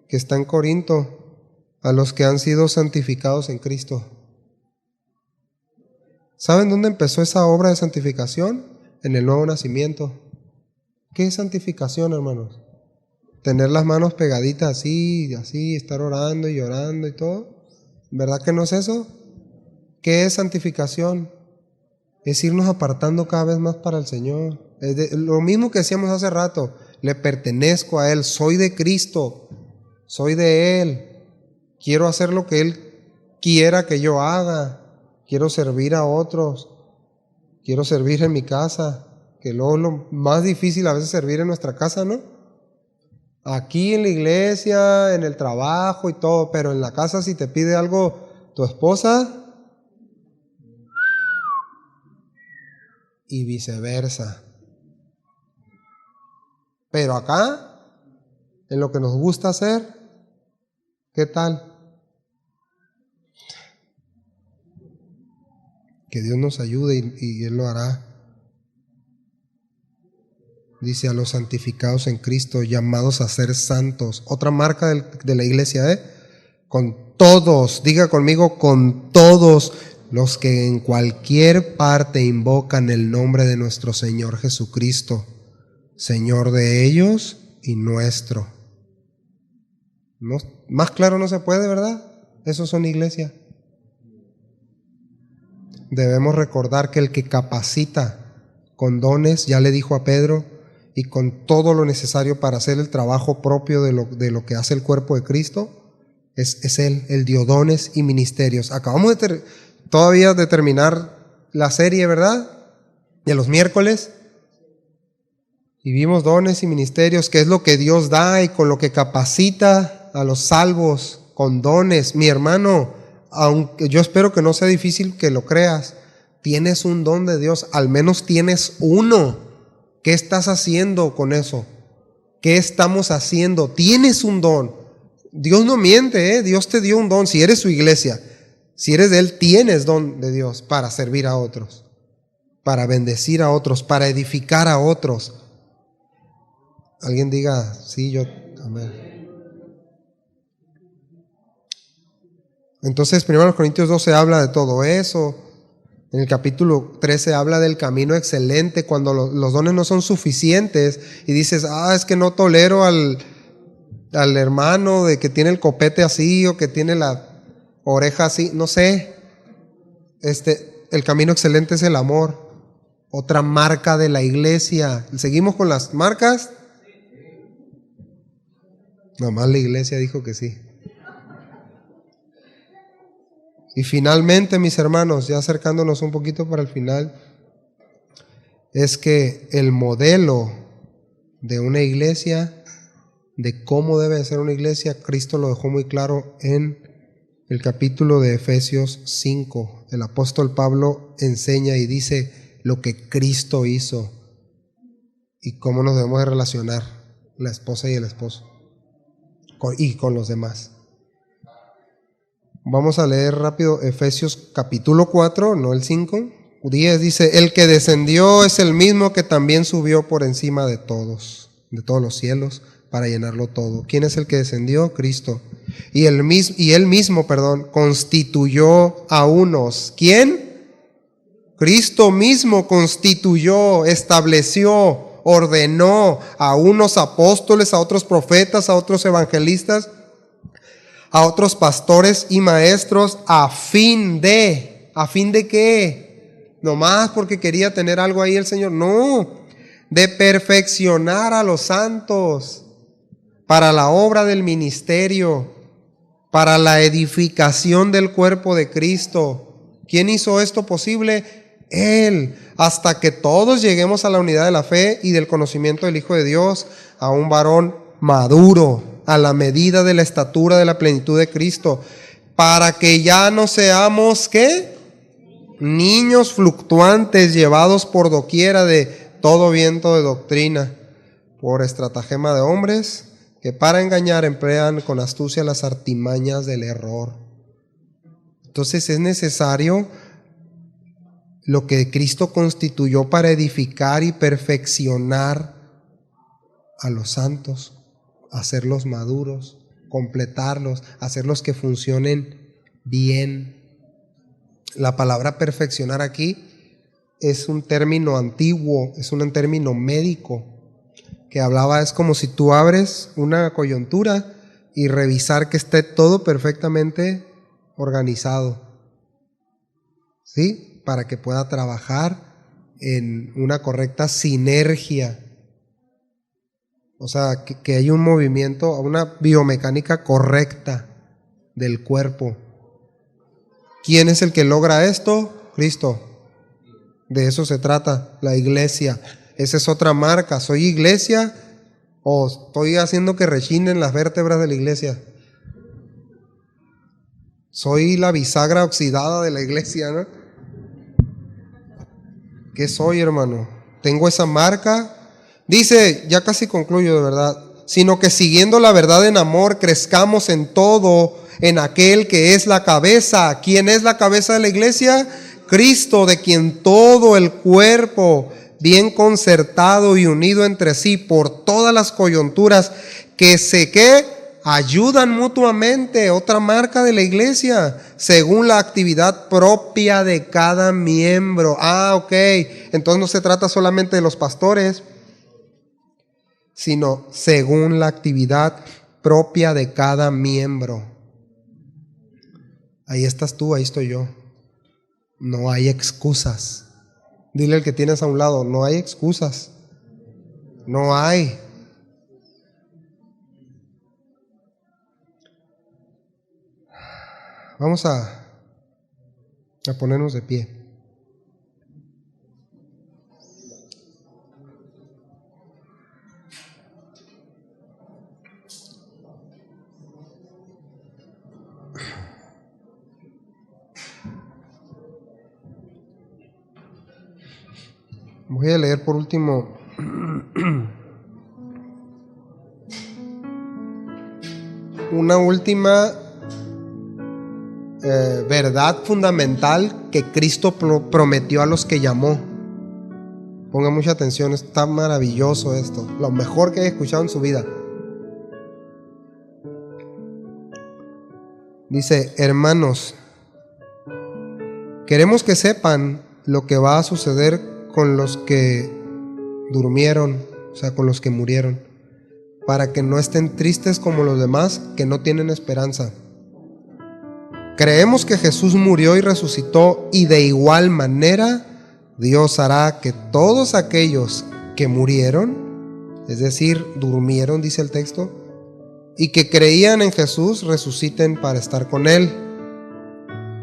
que está en Corinto, a los que han sido santificados en Cristo. ¿Saben dónde empezó esa obra de santificación? En el nuevo nacimiento. ¿Qué es santificación, hermanos? Tener las manos pegaditas así, estar orando y llorando y todo. ¿Verdad que no es eso? ¿Qué es santificación? Es irnos apartando cada vez más para el Señor. Lo mismo que decíamos hace rato, le pertenezco a Él, soy de Cristo, soy de Él, quiero hacer lo que Él quiera que yo haga, quiero servir a otros, quiero servir en mi casa, que luego es lo más difícil a veces servir en nuestra casa, ¿no? Aquí en la iglesia, en el trabajo y todo, pero en la casa si te pide algo tu esposa y viceversa. Pero acá, en lo que nos gusta hacer, ¿qué tal? Que Dios nos ayude y Él lo hará. Dice, a los santificados en Cristo, llamados a ser santos. Otra marca de la iglesia, con todos, diga conmigo, con todos los que en cualquier parte invocan el nombre de nuestro Señor Jesucristo, Señor de ellos y nuestro. No, más claro no se puede, ¿verdad? Esos son iglesia. Debemos recordar que el que capacita con dones, ya le dijo a Pedro, y con todo lo necesario para hacer el trabajo propio de lo que hace el cuerpo de Cristo, es Él. Él dio dones y ministerios. Acabamos todavía de terminar la serie, ¿verdad? De los miércoles. Y vimos dones y ministerios, que es lo que Dios da y con lo que capacita a los salvos, con dones. Mi hermano, aunque yo espero que no sea difícil que lo creas, tienes un don de Dios, al menos tienes uno. ¿Qué estás haciendo con eso? ¿Qué estamos haciendo? Tienes un don. Dios no miente, Dios te dio un don. Si eres su iglesia, si eres de Él, tienes don de Dios para servir a otros, para bendecir a otros, para edificar a otros. Alguien diga, sí, yo, amén. Entonces, 1 Corintios 12 habla de todo eso. En el capítulo 13 habla del camino excelente, cuando los dones no son suficientes y dices, es que no tolero al hermano de que tiene el copete así o que tiene la oreja así, no sé. El camino excelente es el amor, otra marca de la iglesia. ¿Seguimos con las marcas? Nomás la iglesia dijo que sí. Y finalmente, mis hermanos, ya acercándonos un poquito para el final, es que el modelo de una iglesia, de cómo debe ser una iglesia, Cristo lo dejó muy claro en el capítulo de Efesios 5. El apóstol Pablo enseña y dice lo que Cristo hizo y cómo nos debemos de relacionar la esposa y el esposo y con los demás. Vamos a leer rápido Efesios capítulo 4, no el 5. 10 dice, el que descendió es el mismo que también subió por encima de todos los cielos, para llenarlo todo. ¿Quién es el que descendió? Cristo. Y él mismo, constituyó a unos. ¿Quién? Cristo mismo constituyó, estableció, ordenó a unos apóstoles, a otros profetas, a otros evangelistas, a otros pastores y maestros, ¿a fin de qué? Nomás porque quería tener algo ahí el Señor. No, de perfeccionar a los santos para la obra del ministerio, para la edificación del cuerpo de Cristo. ¿Quién hizo esto posible? Él, hasta que todos lleguemos a la unidad de la fe y del conocimiento del Hijo de Dios, a un varón maduro, a la medida de la estatura de la plenitud de Cristo, para que ya no seamos, ¿qué? Niños fluctuantes, llevados por doquiera de todo viento de doctrina, por estratagema de hombres, que para engañar emplean con astucia las artimañas del error. Entonces es necesario lo que Cristo constituyó para edificar y perfeccionar a los santos, hacerlos maduros, completarlos, hacerlos que funcionen bien. La palabra perfeccionar aquí es un término antiguo, es un término médico que hablaba, es como si tú abres una coyuntura y revisar que esté todo perfectamente organizado, ¿sí? Para que pueda trabajar en una correcta sinergia. O sea, que haya un movimiento, una biomecánica correcta del cuerpo. ¿Quién es el que logra esto? Cristo. De eso se trata, la iglesia. Esa es otra marca. ¿Soy iglesia o estoy haciendo que rechinen las vértebras de la iglesia? Soy la bisagra oxidada de la iglesia, ¿no? ¿Qué soy, hermano? ¿Tengo esa marca? Dice, ya casi concluyo de verdad, sino que siguiendo la verdad en amor, crezcamos en todo, en aquel que es la cabeza. ¿Quién es la cabeza de la iglesia? Cristo, de quien todo el cuerpo, bien concertado y unido entre sí por todas las coyunturas, que ayudan mutuamente. Otra marca de la iglesia, según la actividad propia de cada miembro. Ok, entonces no se trata solamente de los pastores, sino según la actividad propia de cada miembro. Ahí estás tú, ahí estoy yo. No hay excusas. Dile al que tienes a un lado, no hay excusas. No hay. Vamos a ponernos de pie. Voy a leer por último una última verdad fundamental que Cristo prometió a los que llamó. Ponga mucha atención, está maravilloso esto, lo mejor que he escuchado en su vida. Dice: hermanos, queremos que sepan lo que va a suceder con los que durmieron, o sea, con los que murieron, para que no estén tristes como los demás que no tienen esperanza. Creemos que Jesús murió y resucitó, y de igual manera Dios hará que todos aquellos que murieron, es decir, durmieron, dice el texto, y que creían en Jesús, resuciten para estar con Él.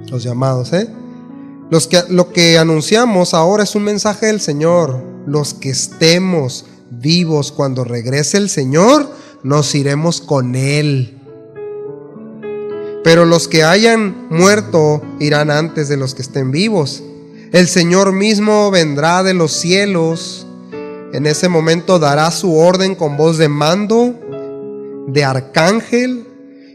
Los llamados, lo que anunciamos ahora es un mensaje del Señor. Los que estemos vivos cuando regrese el Señor, nos iremos con Él. Pero los que hayan muerto irán antes de los que estén vivos. El Señor mismo vendrá de los cielos. En ese momento dará su orden con voz de mando, de arcángel.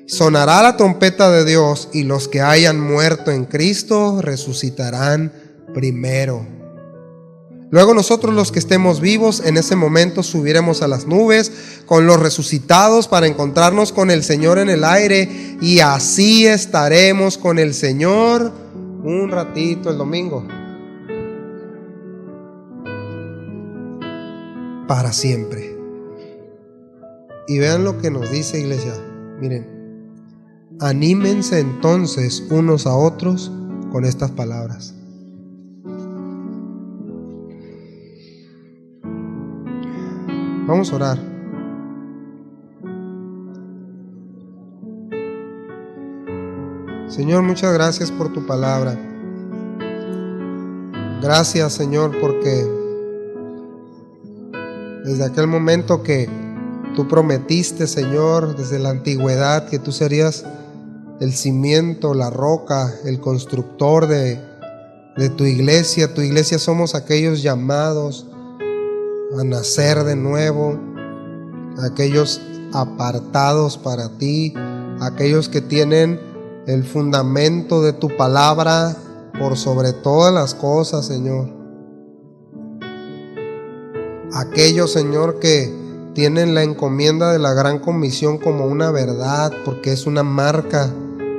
Sonará la trompeta de Dios, y los que hayan muerto en Cristo resucitarán primero. Luego nosotros, los que estemos vivos, en ese momento subiremos a las nubes con los resucitados para encontrarnos con el Señor en el aire, y así estaremos con el Señor un ratito el domingo, para siempre. Y vean lo que nos dice, iglesia. Miren, anímense entonces unos a otros con estas palabras. Vamos a orar. Señor, muchas gracias por tu palabra. Gracias, Señor, porque desde aquel momento que tú prometiste, Señor, desde la antigüedad, que tú serías el cimiento, la roca, el constructor de tu iglesia. Tu iglesia somos aquellos llamados a nacer de nuevo, aquellos apartados para ti, aquellos que tienen el fundamento de tu palabra por sobre todas las cosas, Señor. Aquellos, Señor, que tienen la encomienda de la gran comisión como una verdad, porque es una marca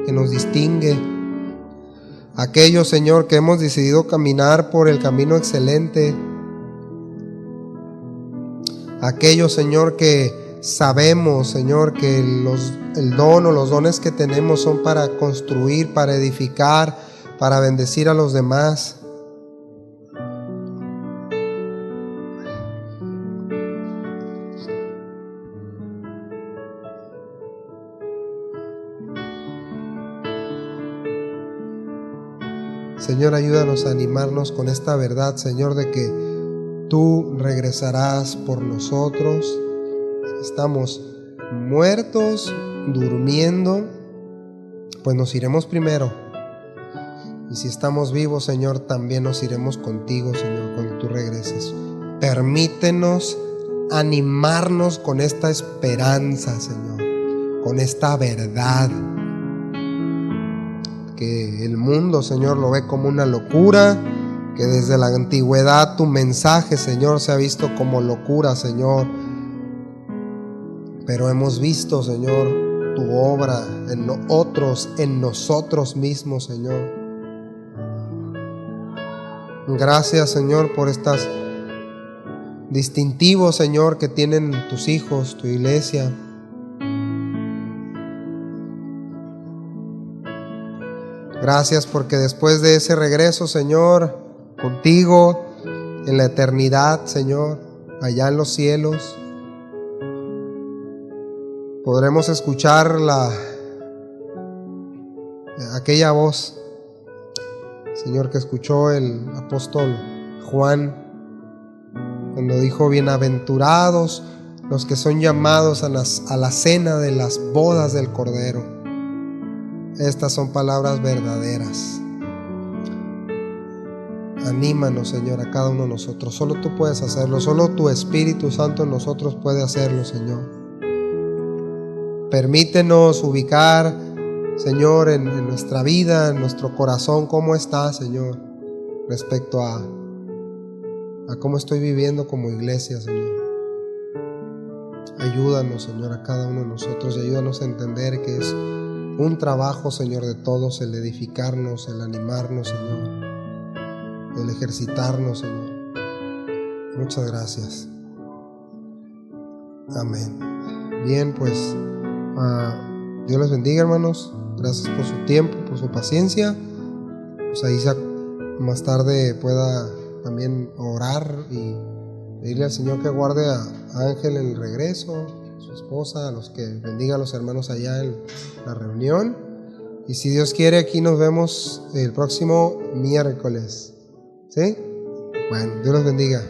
que nos distingue. Aquellos, Señor, que hemos decidido caminar por el camino excelente. Aquellos, Señor, que sabemos, Señor, que el don o los dones que tenemos son para construir, para edificar, para bendecir a los demás. Señor, ayúdanos a animarnos con esta verdad, Señor, de que Tú regresarás por nosotros. Estamos muertos, durmiendo, pues nos iremos primero. Y si estamos vivos, Señor, también nos iremos contigo, Señor, cuando Tú regreses. Permítenos animarnos con esta esperanza, Señor, con esta verdad. Que el mundo, Señor, lo ve como una locura, que desde la antigüedad Tu mensaje, Señor, se ha visto como locura, Señor. Pero hemos visto, Señor, Tu obra en otros, en nosotros mismos, Señor. Gracias, Señor, por estos distintivos, Señor, que tienen Tus hijos, Tu iglesia. Gracias porque después de ese regreso, Señor, contigo en la eternidad, Señor, allá en los cielos, podremos escuchar aquella voz, Señor, que escuchó el apóstol Juan cuando dijo: bienaventurados los que son llamados a la cena de las bodas del Cordero. Estas son palabras verdaderas. Anímanos, Señor, a cada uno de nosotros. Solo Tú puedes hacerlo. Solo Tu Espíritu Santo en nosotros puede hacerlo, Señor. Permítenos ubicar, Señor, en nuestra vida, en nuestro corazón, cómo está, Señor, respecto a cómo estoy viviendo como iglesia, Señor. Ayúdanos, Señor, a cada uno de nosotros y ayúdanos a entender que es un trabajo, Señor, de todos, el edificarnos, el animarnos, Señor, el ejercitarnos, Señor. Muchas gracias. Amén. Bien, pues Dios les bendiga, hermanos. Gracias por su tiempo, por su paciencia. Pues ahí más tarde pueda también orar y pedirle al Señor que guarde a Ángel en el regreso, su esposa, a los que bendiga a los hermanos allá en la reunión. Y si Dios quiere, aquí nos vemos el próximo miércoles. ¿Sí? Bueno, Dios los bendiga.